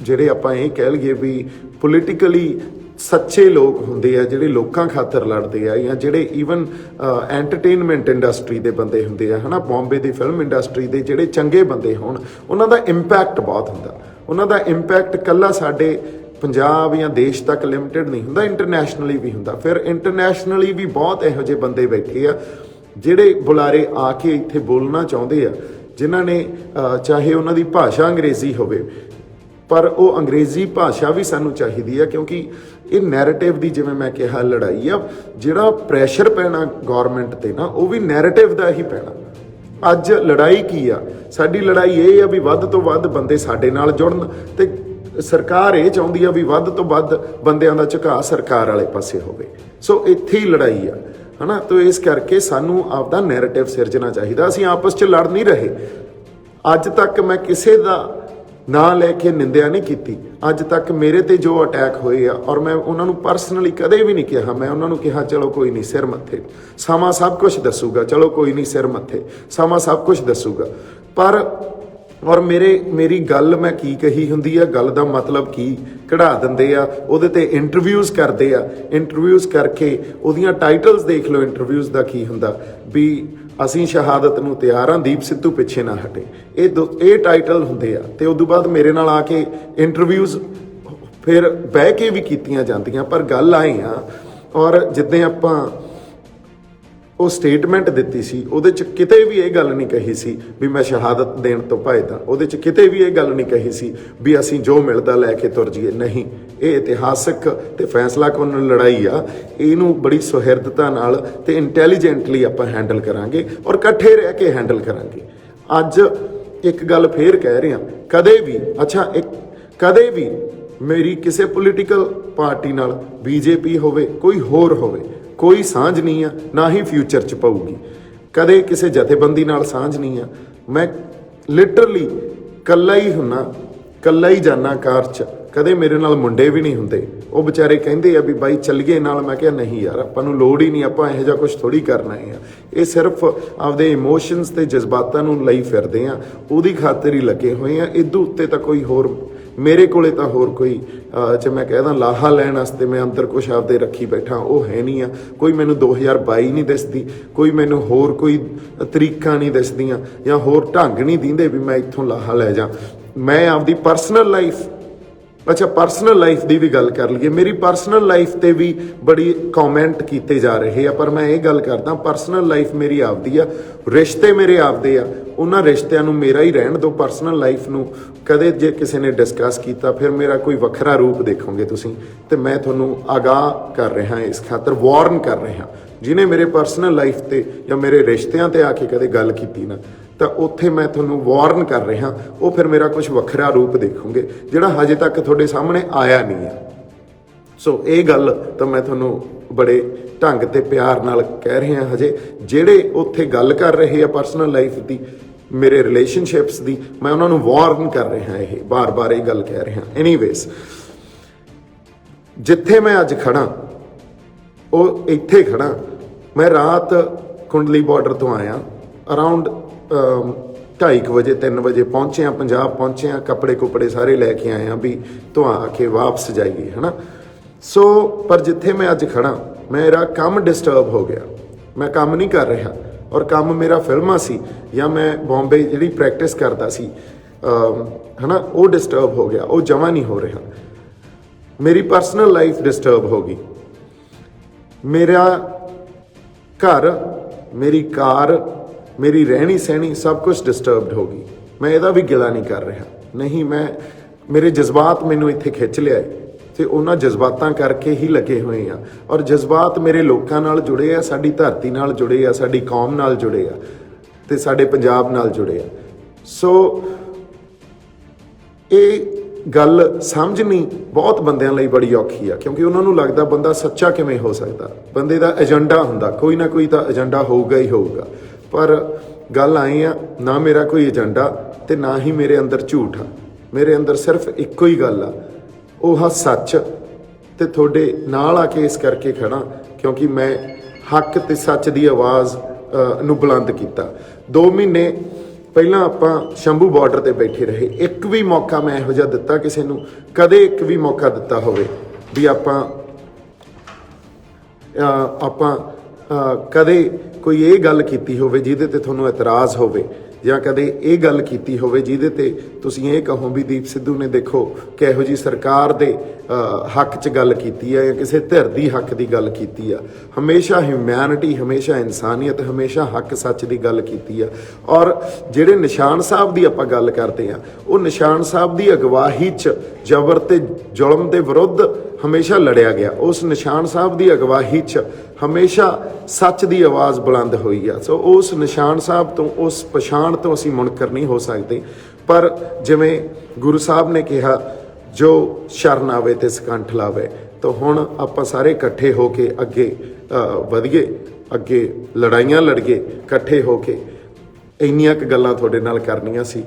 ਜਿਹੜੇ ਆਪਾਂ ਇਹ ਕਹਿ ਲਈਏ ਵੀ ਪੋਲੀਟੀਕਲੀ ਸੱਚੇ ਲੋਕ ਹੁੰਦੇ ਆ, ਜਿਹੜੇ ਲੋਕਾਂ ਖਾਤਰ ਲੜਦੇ ਆ, ਜਾਂ ਜਿਹੜੇ ਈਵਨ ਐਂਟਰਟੇਨਮੈਂਟ ਇੰਡਸਟਰੀ ਦੇ ਬੰਦੇ ਹੁੰਦੇ ਆ, ਹੈ ਨਾ, ਬੰਬੇ ਦੀ ਫਿਲਮ ਇੰਡਸਟਰੀ ਦੇ ਜਿਹੜੇ ਚੰਗੇ ਬੰਦੇ ਹੋਣ, ਉਹਨਾਂ ਦਾ ਇੰਪੈਕਟ ਬਹੁਤ ਹੁੰਦਾ। ਉਹਨਾਂ ਦਾ ਇੰਪੈਕਟ ਇਕੱਲਾ ਸਾਡੇ ਪੰਜਾਬ ਜਾਂ ਦੇਸ਼ ਤੱਕ ਲਿਮਿਟਡ ਨਹੀਂ ਹੁੰਦਾ, ਇੰਟਰਨੈਸ਼ਨਲੀ ਵੀ ਹੁੰਦਾ। ਫਿਰ ਇੰਟਰਨੈਸ਼ਨਲੀ ਵੀ ਬਹੁਤ ਇਹੋ ਜਿਹੇ ਬੰਦੇ ਬੈਠੇ ਆ ਜਿਹੜੇ ਬੁਲਾਰੇ ਆ ਕੇ ਇੱਥੇ ਬੋਲਣਾ ਚਾਹੁੰਦੇ ਆ, ਜਿਨ੍ਹਾਂ ਨੇ ਚਾਹੇ ਉਹਨਾਂ ਦੀ ਭਾਸ਼ਾ ਅੰਗਰੇਜ਼ੀ ਹੋਵੇ ਪਰ ਉਹ ਅੰਗਰੇਜ਼ੀ ਭਾਸ਼ਾ ਵੀ ਸਾਨੂੰ ਚਾਹੀਦੀ ਆ, ਕਿਉਂਕਿ ਇਹ ਨੈਰੇਟਿਵ ਦੀ, ਜਿਵੇਂ ਮੈਂ ਕਿਹਾ, ਲੜਾਈ ਆ। ਜਿਹੜਾ ਪ੍ਰੈਸ਼ਰ ਪੈਣਾ ਗੌਰਮੈਂਟ ਤੇ ਨਾ, ਉਹ ਵੀ ਨੈਰੇਟਿਵ ਦਾ ਹੀ ਪੈਣਾ। ਅੱਜ ਲੜਾਈ ਕੀ ਆ? ਸਾਡੀ ਲੜਾਈ ਇਹ ਆ ਵੀ ਵੱਧ ਤੋਂ ਵੱਧ ਬੰਦੇ ਸਾਡੇ ਨਾਲ ਜੁੜਨ, ਤੇ ਸਰਕਾਰ ਇਹ ਚਾਹੁੰਦੀ ਆ ਵੀ ਵੱਧ ਤੋਂ ਵੱਧ ਬੰਦਿਆਂ ਦਾ ਝੁਕਾਅ ਸਰਕਾਰ ਵਾਲੇ ਪਾਸੇ ਹੋਵੇ। ਸੋ ਇੱਥੇ ਹੀ ਲੜਾਈ ਆ, ਹਨਾ। ਤਾਂ ਇਸ ਕਰਕੇ ਸਾਨੂੰ ਆਪਦਾ ਨੈਰੇਟਿਵ ਸਿਰਜਣਾ ਚਾਹੀਦਾ। ਅਸੀਂ ਆਪਸ 'ਚ ਲੜ ਨਹੀਂ ਰਹੇ। ਅੱਜ ਤੱਕ ਮੈਂ ਕਿਸੇ ਦਾ ਨਾਂ ਲੈ ਕੇ ਨਿੰਦਿਆ ਨਹੀਂ ਕੀਤੀ। ਅੱਜ ਤੱਕ ਮੇਰੇ ਤੇ ਜੋ ਅਟੈਕ ਹੋਏ ਆ, ਔਰ ਮੈਂ ਉਹਨਾਂ ਨੂੰ ਪਰਸਨਲੀ ਕਦੇ ਵੀ ਨਹੀਂ ਕਿਹਾ। ਮੈਂ ਉਹਨਾਂ ਨੂੰ ਕਿਹਾ ਚਲੋ ਕੋਈ ਨਹੀਂ, ਸਿਰ ਮੱਥੇ, ਸਮਾਂ ਸਭ ਕੁਝ ਦੱਸੂਗਾ, ਚਲੋ ਕੋਈ ਨਹੀਂ, ਸਿਰ ਮੱਥੇ, ਸਮਾਂ ਸਭ ਕੁਝ ਦੱਸੂਗਾ। ਪਰ ਔਰ ਮੇਰੀ ਗੱਲ ਮੈਂ ਕੀ ਕਹੀ ਹੁੰਦੀ ਆ, ਗੱਲ ਦਾ ਮਤਲਬ ਕੀ ਕਢਾ ਦਿੰਦੇ ਆ, ਉਹਦੇ ਤੇ ਇੰਟਰਵਿਊਜ਼ ਕਰਦੇ ਆ। ਇੰਟਰਵਿਊਜ਼ ਕਰਕੇ ਉਹਦੀਆਂ ਟਾਈਟਲਸ ਦੇਖ ਲਓ। ਇੰਟਰਵਿਊਜ਼ ਦਾ ਕੀ ਹੁੰਦਾ ਵੀ ਅਸੀਂ ਸ਼ਹਾਦਤ ਨੂੰ ਤਿਆਰ ਹਾਂ, ਦੀਪ ਸਿੱਧੂ ਪਿੱਛੇ ਨਾ ਹਟੇ। ਇਹ ਟਾਈਟਲ ਹੁੰਦੇ ਆ। ਤੇ ਉਦੋਂ ਬਾਅਦ ਮੇਰੇ ਨਾਲ ਆ ਕੇ ਇੰਟਰਵਿਊਜ਼ ਫਿਰ ਬਹਿ ਕੇ ਵੀ ਕੀਤੀਆਂ ਜਾਂਦੀਆਂ। ਪਰ ਗੱਲ ਆਏ ਆ, ਔਰ ਜਿੱਦਾਂ ਆਪਾਂ ਉਹ ਸਟੇਟਮੈਂਟ ਦਿੱਤੀ ਸੀ, ਉਹਦੇ 'ਚ ਕਿਤੇ ਵੀ ਇਹ ਗੱਲ ਨਹੀਂ ਕਹੀ ਸੀ ਵੀ ਮੈਂ ਸ਼ਹਾਦਤ ਦੇਣ ਤੋਂ ਭੱਜਦਾ। ਉਹਦੇ 'ਚ ਕਿਤੇ ਵੀ ਇਹ ਗੱਲ ਨਹੀਂ ਕਹੀ ਸੀ ਵੀ ਅਸੀਂ ਜੋ ਮਿਲਦਾ ਲੈ ਕੇ ਤੁਰ ਜਾਈਏ। ਨਹੀਂ, ਇਹ ਇਤਿਹਾਸਕ ਤੇ ਫੈਸਲਾਕੁੰਨ ਲੜਾਈ ਆ। ਇਹਨੂੰ ਬੜੀ ਸੁਹਿਰਦਤਾ ਨਾਲ ਤੇ ਇੰਟੈਲੀਜੈਂਟਲੀ ਆਪਾਂ ਹੈਂਡਲ ਕਰਾਂਗੇ, ਔਰ ਇਕੱਠੇ ਰਹਿ ਕੇ ਹੈਂਡਲ ਕਰਾਂਗੇ। ਅੱਜ ਇੱਕ ਗੱਲ ਫੇਰ ਕਹਿ ਰਿਹਾ, ਕਦੇ ਵੀ ਮੇਰੀ ਕਿਸੇ ਪੋਲੀਟੀਕਲ ਪਾਰਟੀ ਨਾਲ, ਬੀਜੇਪੀ ਹੋਵੇ, ਕੋਈ ਹੋਰ ਹੋਵੇ, ਕੋਈ ਸਾਂਝ ਨਹੀਂ ਆ, ਨਾ ਹੀ ਫਿਊਚਰ 'ਚ ਪਊਗੀ। ਕਦੇ ਕਿਸੇ ਜਥੇਬੰਦੀ ਨਾਲ ਸਾਂਝ ਨਹੀਂ ਆ। ਮੈਂ ਲਿਟਰਲੀ ਕੱਲਾ ਹੀ ਹੁੰਨਾ, ਕੱਲਾ ਹੀ ਜਾਨਾ ਕਾਰ 'ਚ। ਕਦੇ ਮੇਰੇ ਨਾਲ ਮੁੰਡੇ ਵੀ ਨਹੀਂ ਹੁੰਦੇ। ਉਹ ਵਿਚਾਰੇ ਕਹਿੰਦੇ ਆ ਵੀ ਬਾਈ ਚੱਲੀਏ ਨਾਲ। ਮੈਂ ਕਿਹਾ ਨਹੀਂ ਯਾਰ, ਆਪਾਂ ਨੂੰ ਲੋੜ ਹੀ ਨਹੀਂ, ਆਪਾਂ ਇਹੋ ਜਿਹਾ ਕੁਝ ਥੋੜੀ ਕਰਨਾ ਹੈ। ਇਹ ਸਿਰਫ ਆਪਦੇ ਇਮੋਸ਼ਨਸ ਤੇ ਜਜ਼ਬਾਤਾਂ ਨੂੰ ਲਈ ਫਿਰਦੇ ਆ, ਉਹਦੀ ਖਾਤਰ ਹੀ ਲੱਗੇ ਹੋਏ ਆ। ਇਦੋਂ ਉੱਤੇ ਤਾਂ ਕੋਈ ਹੋਰ ਮੇਰੇ ਕੋਲੇ ਤਾਂ ਹੋਰ ਕੋਈ ਜੇ ਮੈਂ ਕਹਿਦਾ ਲਾਹਾ ਲੈਣ ਵਾਸਤੇ ਮੈਂ ਅੰਦਰ ਕੁਛ ਆਪਦੇ ਰੱਖੀ ਬੈਠਾ, ਉਹ ਹੈ ਨਹੀਂ ਆ। ਕੋਈ ਮੈਨੂੰ 2022 ਨਹੀਂ ਦਿਸਦੀ, ਕੋਈ ਮੈਨੂੰ ਹੋਰ ਕੋਈ ਤਰੀਕਾ ਨਹੀਂ ਦਿਸਦੀਆਂ, ਜਾਂ ਹੋਰ ਢੰਗ ਨਹੀਂ ਦਿੰਦੇ ਵੀ ਮੈਂ ਇੱਥੋਂ ਲਾਹਾ ਲੈ ਜਾ। ਮੈਂ ਆਪਦੀ ਪਰਸਨਲ ਲਾਈਫ ਦੀ ਵੀ ਗੱਲ ਕਰ ਲਈਏ। ਮੇਰੀ ਪਰਸਨਲ ਲਾਈਫ ਤੇ ਵੀ ਬੜੀ ਕਮੈਂਟ ਕੀਤੇ ਜਾ ਰਹੇ ਆ, ਪਰ ਮੈਂ ਇਹ ਗੱਲ ਕਰਦਾ, ਪਰਸਨਲ ਲਾਈਫ ਮੇਰੀ ਆਪਦੀ ਆ, ਰਿਸ਼ਤੇ ਮੇਰੇ ਆਪਦੇ ਆ। ਉਹਨਾਂ ਰਿਸ਼ਤਿਆਂ ਨੂੰ ਮੇਰਾ ਹੀ ਰਹਿਣ ਦਿਓ। ਪਰਸਨਲ ਲਾਈਫ ਨੂੰ ਕਦੇ ਜੇ ਕਿਸੇ ਨੇ ਡਿਸਕਸ ਕੀਤਾ, ਫਿਰ ਮੇਰਾ ਕੋਈ ਵੱਖਰਾ ਰੂਪ ਦੇਖੋਗੇ ਤੁਸੀਂ। ਤੇ ਮੈਂ ਤੁਹਾਨੂੰ ਆਗਾਹ ਕਰ ਰਿਹਾ, ਇਸ ਖਾਤਰ ਵਾਰਨ ਕਰ ਰਿਹਾ, ਜਿਹਨੇ ਮੇਰੇ ਪਰਸਨਲ ਲਾਈਫ ਤੇ ਜਾਂ ਮੇਰੇ ਰਿਸ਼ਤਿਆਂ ਤੇ ਆ ਕੇ ਕਦੇ ਗੱਲ ਕੀਤੀ ਨਾ, ਤਾਂ ਉੱਥੇ ਮੈਂ ਤੁਹਾਨੂੰ ਵਾਰਨ ਕਰ ਰਿਹਾ। ਉਹ ਫਿਰ ਮੇਰਾ ਕੁਝ ਵੱਖਰਾ ਰੂਪ ਦੇਖੋਗੇ, ਜਿਹੜਾ ਹਜੇ ਤੱਕ ਤੁਹਾਡੇ ਸਾਹਮਣੇ ਆਇਆ ਨਹੀਂ ਹੈ। ਸੋ ਇਹ ਗੱਲ ਤਾਂ ਮੈਂ ਤੁਹਾਨੂੰ ਬੜੇ ਢੰਗ ਤੇ ਪਿਆਰ ਨਾਲ ਕਹਿ ਰਿਹਾ। ਹਜੇ ਜਿਹੜੇ ਉੱਥੇ ਗੱਲ ਕਰ ਰਹੇ ਆ ਪਰਸਨਲ ਲਾਈਫ ਦੀ, ਮੇਰੇ ਰਿਲੇਸ਼ਨਸ਼ਿਪਸ ਦੀ, ਮੈਂ ਉਹਨਾਂ ਨੂੰ ਵਾਰਨ ਕਰ ਰਿਹਾ। ਇਹ ਬਾਰ-ਬਾਰ ਇਹ ਗੱਲ ਕਹਿ ਰਿਹਾ। ਐਨੀਵੇਜ਼, ਜਿੱਥੇ ਮੈਂ ਅੱਜ ਖੜਾ, ਉਹ ਇੱਥੇ ਖੜਾ। ਮੈਂ ਰਾਤ ਕੁੰਡਲੀ ਬਾਰਡਰ ਤੋਂ ਆਇਆ, ਅਰਾਊਂਡ 2:30 ਵਜੇ 3 ਵਜੇ ਪਹੁੰਚਿਆ, ਪੰਜਾਬ ਪਹੁੰਚਿਆ। ਕੱਪੜੇ ਕੁਪੜੇ ਸਾਰੇ ਲੈ ਕੇ ਆਏ ਆ ਵੀ ਧੁਆ ਕੇ ਵਾਪਸ ਜਾਈਏ, ਹੈ ਨਾ। ਸੋ ਪਰ ਜਿੱਥੇ ਮੈਂ ਅੱਜ ਖੜਾ, ਮੇਰਾ ਕੰਮ ਡਿਸਟਰਬ ਹੋ ਗਿਆ। ਮੈਂ ਕੰਮ ਨਹੀਂ ਕਰ ਰਿਹਾ, ਔਰ ਕੰਮ ਮੇਰਾ ਫਿਲਮਾਂ ਸੀ, ਜਾਂ ਮੈਂ ਬੰਬੇ ਜਿਹੜੀ ਪ੍ਰੈਕਟਿਸ ਕਰਦਾ ਸੀ, ਹੈ ਨਾ, ਉਹ ਡਿਸਟਰਬ ਹੋ ਗਿਆ। ਉਹ ਜਮਾ ਨਹੀਂ ਹੋ ਰਿਹਾ। ਮੇਰੀ ਪਰਸਨਲ ਲਾਈਫ ਡਿਸਟਰਬ ਹੋ ਗਈ। ਮੇਰਾ ਘਰ, ਮੇਰੀ ਕਾਰ, ਮੇਰੀ ਰਹਿਣੀ ਸਹਿਣੀ ਸਭ ਕੁਝ ਡਿਸਟਰਬਡ ਹੋ ਗਈ। ਮੈਂ ਇਹਦਾ ਵੀ ਗਿਲਾ ਨਹੀਂ ਕਰ ਰਿਹਾ। ਨਹੀਂ, ਮੇਰੇ ਜਜ਼ਬਾਤ ਮੈਨੂੰ ਇੱਥੇ ਖਿੱਚ ਲਿਆਏ, ਤੇ ਉਹਨਾਂ ਜਜ਼ਬਾਤਾਂ ਕਰਕੇ ਹੀ ਲੱਗੇ ਹੋਏ ਆ। ਔਰ ਜਜ਼ਬਾਤ ਮੇਰੇ ਲੋਕਾਂ ਨਾਲ ਜੁੜੇ ਆ, ਸਾਡੀ ਧਰਤੀ ਨਾਲ ਜੁੜੇ ਆ, ਸਾਡੀ ਕੌਮ ਨਾਲ ਜੁੜੇ ਆ, ਤੇ ਸਾਡੇ ਪੰਜਾਬ ਨਾਲ ਜੁੜੇ ਆ। ਸੋ ਇਹ ਗੱਲ ਸਮਝਣੀ ਬਹੁਤ ਬੰਦਿਆਂ ਲਈ ਬੜੀ ਔਖੀ ਆ, ਕਿਉਂਕਿ ਉਹਨਾਂ ਨੂੰ ਲੱਗਦਾ ਬੰਦਾ ਸੱਚਾ ਕਿਵੇਂ ਹੋ ਸਕਦਾ। ਬੰਦੇ ਦਾ ਏਜੰਡਾ ਹੁੰਦਾ, ਕੋਈ ਨਾ ਕੋਈ ਤਾਂ ਏਜੰਡਾ ਹੋਊਗਾ ਹੀ ਹੋਊਗਾ। ਪਰ ਗੱਲ ਆਈ ਆ, ਨਾ ਮੇਰਾ ਕੋਈ ਏਜੰਡਾ ਤੇ ਨਾ ਹੀ ਮੇਰੇ ਅੰਦਰ ਝੂਠ ਆ। ਮੇਰੇ ਅੰਦਰ ਸਿਰਫ ਇੱਕੋ ਹੀ ਗੱਲ ਆ, ਉਹ ਆ ਸੱਚ। ਤੇ ਤੁਹਾਡੇ ਨਾਲ ਆ ਕੇ ਇਸ ਕਰਕੇ ਖੜਾ ਕਿਉਂਕਿ ਮੈਂ ਹੱਕ ਤੇ ਸੱਚ ਦੀ ਆਵਾਜ਼ ਨੂੰ ਬੁਲੰਦ ਕੀਤਾ। 2 ਮਹੀਨੇ ਪਹਿਲਾਂ ਆਪਾਂ ਸ਼ੰਭੂ ਬਾਰਡਰ ਤੇ ਬੈਠੇ ਰਹੇ। ਇੱਕ ਵੀ ਮੌਕਾ ਮੈਂ ਇਹੋ ਜਿਹਾ ਦਿੱਤਾ ਕਿਸੇ ਨੂੰ, ਕਦੇ ਇੱਕ ਵੀ ਮੌਕਾ ਦਿੱਤਾ ਹੋਵੇ ਵੀ ਆਪਾਂ ਕਦੇ ਕੋਈ ਇਹ ਗੱਲ ਕੀਤੀ ਹੋਵੇ ਜਿਹਦੇ ਤੇ ਤੁਹਾਨੂੰ ਇਤਰਾਜ਼ ਹੋਵੇ ਜਾਂ ਕਦੇ ਇਹ ਗੱਲ ਕੀਤੀ ਹੋਵੇ ਜਿਹਦੇ ਤੇ ਤੁਸੀਂ ਇਹ ਕਹੋ ਵੀ ਦੀਪ ਸਿੱਧੂ ਨੇ ਦੇਖੋ ਕਿਹੋ ਜੀ ਸਰਕਾਰ ਦੇ ਹੱਕ 'ਚ ਗੱਲ ਕੀਤੀ ਆ ਜਾਂ ਕਿਸੇ ਧਿਰ ਦੀ ਹੱਕ ਦੀ ਗੱਲ ਕੀਤੀ ਆ। ਹਮੇਸ਼ਾ ਹਿਊਮੈਨਿਟੀ, ਹਮੇਸ਼ਾ ਇਨਸਾਨੀਅਤ, ਹਮੇਸ਼ਾ ਹੱਕ ਸੱਚ ਦੀ ਗੱਲ ਕੀਤੀ ਆ। ਔਰ ਜਿਹੜੇ ਨਿਸ਼ਾਨ ਸਾਹਿਬ ਦੀ ਆਪਾਂ ਗੱਲ ਕਰਦੇ ਆ, ਉਹ ਨਿਸ਼ਾਨ ਸਾਹਿਬ ਦੀ ਅਗਵਾਈ 'ਚ ਜ਼ਬਰ ਤੇ ਜ਼ੁਲਮ ਦੇ ਵਿਰੁੱਧ ਹਮੇਸ਼ਾ ਲੜਿਆ ਗਿਆ। ਉਸ ਨਿਸ਼ਾਨ ਸਾਹਿਬ ਦੀ ਅਗਵਾਈ 'ਚ ਹਮੇਸ਼ਾ ਸੱਚ ਦੀ ਆਵਾਜ਼ ਬੁਲੰਦ ਹੋਈ ਆ। ਸੋ ਉਸ ਨਿਸ਼ਾਨ ਸਾਹਿਬ ਤੋਂ, ਉਸ ਪਛਾਣ ਤੋਂ ਅਸੀਂ ਮੁਨਕਰ ਨਹੀਂ ਹੋ ਸਕਦੇ। ਪਰ ਜਿਵੇਂ ਗੁਰੂ ਸਾਹਿਬ ਨੇ ਕਿਹਾ, ਜੋ ਸ਼ਰਨ ਆਵੇ ਤੇ ਸਕੰਠ ਲਾਵੇ, ਤਾਂ ਹੁਣ ਆਪਾਂ ਸਾਰੇ ਇਕੱਠੇ ਹੋ ਕੇ ਅੱਗੇ ਵਧੀਏ, ਅੱਗੇ ਲੜਾਈਆਂ ਲੜੀਏ ਇਕੱਠੇ ਹੋ ਕੇ। ਇੰਨੀਆਂ ਕੁ ਗੱਲਾਂ ਤੁਹਾਡੇ ਨਾਲ ਕਰਨੀਆਂ ਸੀ।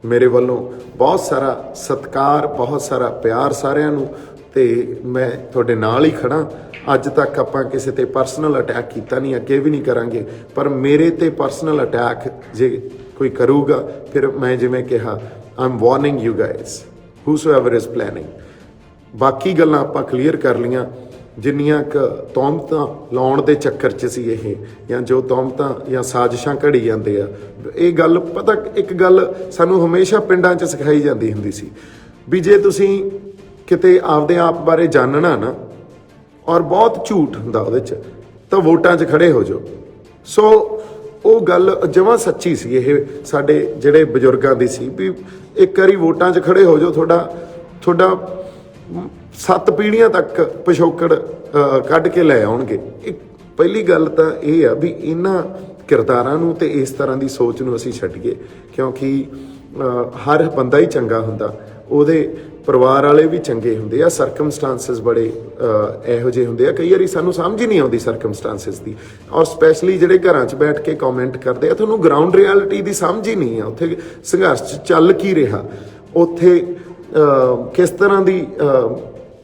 ਮੇਰੇ ਵੱਲੋਂ ਬਹੁਤ ਸਾਰਾ ਸਤਿਕਾਰ, ਬਹੁਤ ਸਾਰਾ ਪਿਆਰ ਸਾਰਿਆਂ ਨੂੰ, ਤੇ ਮੈਂ ਤੁਹਾਡੇ ਨਾਲ ਹੀ ਖੜਾ। ਅੱਜ ਤੱਕ ਆਪਾਂ ਕਿਸੇ ਤੇ ਪਰਸਨਲ ਅਟੈਕ ਕੀਤਾ ਨਹੀਂ, ਅੱਗੇ ਵੀ ਨਹੀਂ ਕਰਾਂਗੇ। ਪਰ ਮੇਰੇ ਤੇ ਪਰਸਨਲ ਅਟੈਕ ਜੇ ਕੋਈ ਕਰੂਗਾ, ਫਿਰ ਮੈਂ ਜਿਵੇਂ ਕਿਹਾ, ਆਮ warning you guys whosoever is planning। ਬਾਕੀ ਗੱਲਾਂ ਆਪਾਂ ਕਲੀਅਰ ਕਰ ਲਈਆਂ। ਜਿੰਨੀਆਂ ਕੁ ਤੌਮਤਾਂ ਲਾਉਣ ਦੇ ਚੱਕਰ 'ਚ ਸੀ ਇਹ, ਜਾਂ ਜੋ ਤੌਮਤਾਂ ਜਾਂ ਸਾਜ਼ਿਸ਼ਾਂ ਘੜੀ ਜਾਂਦੇ ਆ, ਇਹ ਗੱਲ ਪਤਾ, ਇੱਕ ਗੱਲ ਸਾਨੂੰ ਹਮੇਸ਼ਾ ਪਿੰਡਾਂ 'ਚ ਸਿਖਾਈ ਜਾਂਦੀ ਹੁੰਦੀ ਸੀ ਵੀ ਜੇ ਤੁਸੀਂ ਕਿਤੇ ਆਪਦੇ ਆਪ ਬਾਰੇ ਜਾਣਨਾ ਨਾ, ਔਰ ਬਹੁਤ ਝੂਠ ਹੁੰਦਾ ਉਹਦੇ 'ਚ, ਤਾਂ ਵੋਟਾਂ 'ਚ ਖੜੇ ਹੋ ਜਾਓ। ਸੋ ਉਹ ਗੱਲ ਜਮਾਂ ਸੱਚੀ ਸੀ। ਇਹ ਸਾਡੇ ਜਿਹੜੇ ਬਜ਼ੁਰਗਾਂ ਦੀ ਸੀ ਵੀ ਇੱਕ ਵਾਰੀ ਵੋਟਾਂ 'ਚ ਖੜੇ ਹੋ ਜਾਓ, ਤੁਹਾਡਾ 7 ਪੀੜ੍ਹੀਆਂ ਤੱਕ ਪਿਛੋਕੜ ਕੱਢ ਕੇ ਲੈ ਆਉਣਗੇ। ਇੱਕ ਪਹਿਲੀ ਗੱਲ ਤਾਂ ਇਹ ਆ ਵੀ ਇਹਨਾਂ ਕਿਰਦਾਰਾਂ ਨੂੰ ਤੇ ਇਸ ਤਰ੍ਹਾਂ ਦੀ ਸੋਚ ਨੂੰ ਅਸੀਂ ਛੱਡੀਏ, ਕਿਉਂਕਿ ਹਰ ਬੰਦਾ ਹੀ ਚੰਗਾ ਹੁੰਦਾ, ਉਹਦੇ ਪਰਿਵਾਰ ਵਾਲੇ ਵੀ ਚੰਗੇ ਹੁੰਦੇ ਆ। ਸਰਕਮਸਟਾਂਸਿਸ ਬੜੇ ਇਹੋ ਜਿਹੇ ਹੁੰਦੇ ਆ, ਕਈ ਵਾਰੀ ਸਾਨੂੰ ਸਮਝ ਹੀ ਨਹੀਂ ਆਉਂਦੀ ਸਰਕਮਸਟਾਂਸਿਸ ਦੀ। ਔਰ ਸਪੈਸ਼ਲੀ ਜਿਹੜੇ ਘਰਾਂ 'ਚ ਬੈਠ ਕੇ ਕਮੈਂਟ ਕਰਦੇ ਆ, ਤੁਹਾਨੂੰ ਗਰਾਊਂਡ ਰਿਐਲਿਟੀ ਦੀ ਸਮਝ ਹੀ ਨਹੀਂ ਆ। ਉੱਥੇ ਸੰਘਰਸ਼ ਚੱਲ ਕੀ ਰਿਹਾ, ਉੱਥੇ ਕਿਸ ਤਰ੍ਹਾਂ ਦੀ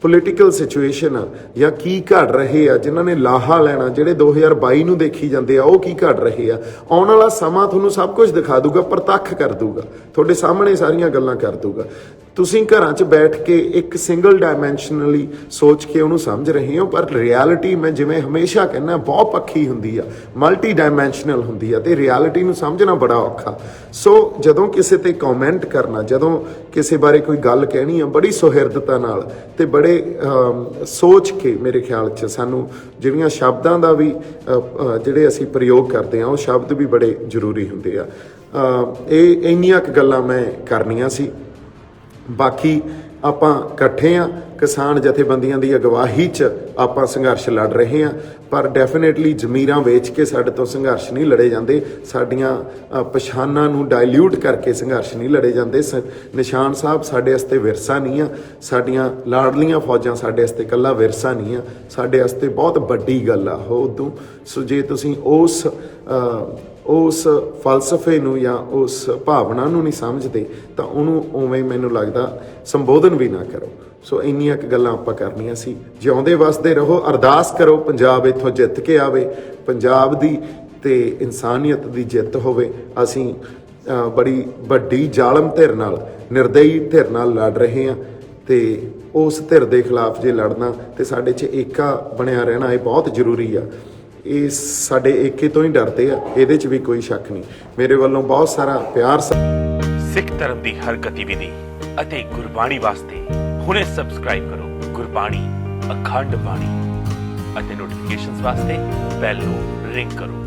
ਪੋਲੀਟੀਕਲ ਸਿਚੁਏਸ਼ਨ ਆ, ਜਾਂ ਕੀ ਘੜ ਰਹੇ ਆ। ਜਿਨ੍ਹਾਂ ਨੇ ਲਾਹਾ ਲੈਣਾ, ਜਿਹੜੇ 2022 ਨੂੰ ਦੇਖੀ ਜਾਂਦੇ ਆ, ਉਹ ਕੀ ਘੜ ਰਹੇ ਆ। ਆਉਣ ਵਾਲਾ ਸਮਾਂ ਤੁਹਾਨੂੰ ਸਭ ਕੁਝ ਦਿਖਾ ਦੂਗਾ, ਪ੍ਰਤੱਖ ਕਰ ਦੂਗਾ, ਤੁਹਾਡੇ ਸਾਹਮਣੇ ਸਾਰੀਆਂ ਗੱਲਾਂ ਕਰ ਦੂਗਾ। ਤੁਸੀਂ ਘਰਾਂ 'ਚ ਬੈਠ ਕੇ ਇੱਕ ਸਿੰਗਲ ਡਾਇਮੈਂਸ਼ਨਲੀ ਸੋਚ ਕੇ ਉਹਨੂੰ ਸਮਝ ਰਹੇ ਹੋ, ਪਰ ਰਿਐਲਿਟੀ ਮੈਂ ਜਿਵੇਂ ਹਮੇਸ਼ਾ ਕਹਿੰਦਾ ਬਹੁਤ ਪੱਖੀ ਹੁੰਦੀ ਆ, ਮਲਟੀ ਡਾਇਮੈਂਸ਼ਨਲ ਹੁੰਦੀ ਆ, ਤੇ ਰਿਐਲਿਟੀ ਨੂੰ ਸਮਝਣਾ ਬੜਾ ਔਖਾ। ਸੋ ਜਦੋਂ ਕਿਸੇ ਤੇ ਕਮੈਂਟ ਕਰਨਾ, ਜਦੋਂ ਕਿਸੇ ਬਾਰੇ ਕੋਈ ਗੱਲ ਕਹਿਣੀ ਆ, ਬੜੀ ਸੁਹਿਰਦਤਾ ਨਾਲ ਤੇ ਬੜੇ ਸੋਚ ਕੇ, ਮੇਰੇ ਖਿਆਲ 'ਚ ਸਾਨੂੰ ਜਿਹੜੀਆਂ ਸ਼ਬਦਾਂ ਦਾ ਵੀ ਜਿਹੜੇ ਅਸੀਂ ਪ੍ਰਯੋਗ ਕਰਦੇ ਹਾਂ, ਉਹ ਸ਼ਬਦ ਵੀ ਬੜੇ ਜ਼ਰੂਰੀ ਹੁੰਦੇ ਆ। ਇਹ ਇੰਨੀਆਂ ਕੁ ਗੱਲਾਂ ਮੈਂ ਕਰਨੀਆਂ ਸੀ। ਬਾਕੀ ਆਪਾਂ ਇਕੱਠੇ ਆ, ਕਿਸਾਨ ਜਥੇਬੰਦੀਆਂ ਦੀ ਅਗਵਾਈ 'ਚ ਆਪਾਂ ਸੰਘਰਸ਼ ਲੜ ਰਹੇ ਹਾਂ। ਪਰ ਡੈਫੀਨੇਟਲੀ ਜ਼ਮੀਰਾਂ ਵੇਚ ਕੇ ਸਾਡੇ ਤੋਂ ਸੰਘਰਸ਼ ਨਹੀਂ ਲੜੇ ਜਾਂਦੇ, ਸਾਡੀਆਂ ਪਛਾਣਾਂ ਨੂੰ ਡਾਇਲਿਊਟ ਕਰਕੇ ਸੰਘਰਸ਼ ਨਹੀਂ ਲੜੇ ਜਾਂਦੇ। ਨਿਸ਼ਾਨ ਸਾਹਿਬ ਸਾਡੇ ਵਾਸਤੇ ਵਿਰਸਾ ਨਹੀਂ ਆ, ਸਾਡੀਆਂ ਲਾਡਲੀਆਂ ਫੌਜਾਂ ਸਾਡੇ ਵਾਸਤੇ ਇਕੱਲਾ ਵਿਰਸਾ ਨਹੀਂ ਆ, ਸਾਡੇ ਵਾਸਤੇ ਬਹੁਤ ਵੱਡੀ ਗੱਲ ਆ ਉਹ ਉਦੋਂ। ਸੋ ਜੇ ਤੁਸੀਂ ਉਸ ਫਲਸਫੇ ਨੂੰ ਜਾਂ ਉਸ ਭਾਵਨਾ ਨੂੰ ਨਹੀਂ ਸਮਝਦੇ, ਤਾਂ ਉਹਨੂੰ ਉਵੇਂ ਮੈਨੂੰ ਲੱਗਦਾ ਸੰਬੋਧਨ ਵੀ ਨਾ ਕਰੋ। ਸੋ ਇੰਨੀਆਂ ਕੁ ਗੱਲਾਂ ਆਪਾਂ ਕਰਨੀਆਂ ਸੀ। ਜਿਉਂਦੇ ਵਸਦੇ ਰਹੋ, ਅਰਦਾਸ ਕਰੋ ਪੰਜਾਬ ਇੱਥੋਂ ਜਿੱਤ ਕੇ ਆਵੇ, ਪੰਜਾਬ ਦੀ ਤੇ ਇਨਸਾਨੀਅਤ ਦੀ ਜਿੱਤ ਹੋਵੇ। ਅਸੀਂ ਬੜੀ ਵੱਡੀ ਜ਼ਾਲਮ ਧਿਰ ਨਾਲ, ਨਿਰਦਈ ਧਿਰ ਨਾਲ ਲੜ ਰਹੇ ਹਾਂ, ਤੇ ਉਸ ਧਿਰ ਦੇ ਖਿਲਾਫ ਜੇ ਲੜਨਾ ਤੇ ਸਾਡੇ 'ਚ ਏਕਾ ਬਣਿਆ ਰਹਿਣਾ ਇਹ ਬਹੁਤ ਜ਼ਰੂਰੀ ਆ। ਇਹ ਸਾਡੇ ਏਕੇ ਤੋਂ ਹੀ ਡਰਦੇ ਆ, ਇਹਦੇ 'ਚ ਵੀ ਕੋਈ ਸ਼ੱਕ ਨਹੀਂ। ਮੇਰੇ ਵੱਲੋਂ ਬਹੁਤ ਸਾਰਾ ਪਿਆਰ। ਸਿੱਖ ਧਰਮ ਦੀ ਹਰ ਗਤੀਵਿਧੀ ਅਤੇ ਗੁਰਬਾਣੀ ਵਾਸਤੇ ਹੁਣੇ ਸਬਸਕ੍ਰਾਈਬ ਕਰੋ ਗੁਰਬਾਣੀ ਅਖੰਡ ਬਾਣੀ, ਅਤੇ ਨੋਟੀਫਿਕੇਸ਼ਨਸ ਵਾਸਤੇ ਬੈਲ ਨੂੰ ਰਿੰਗ ਕਰੋ।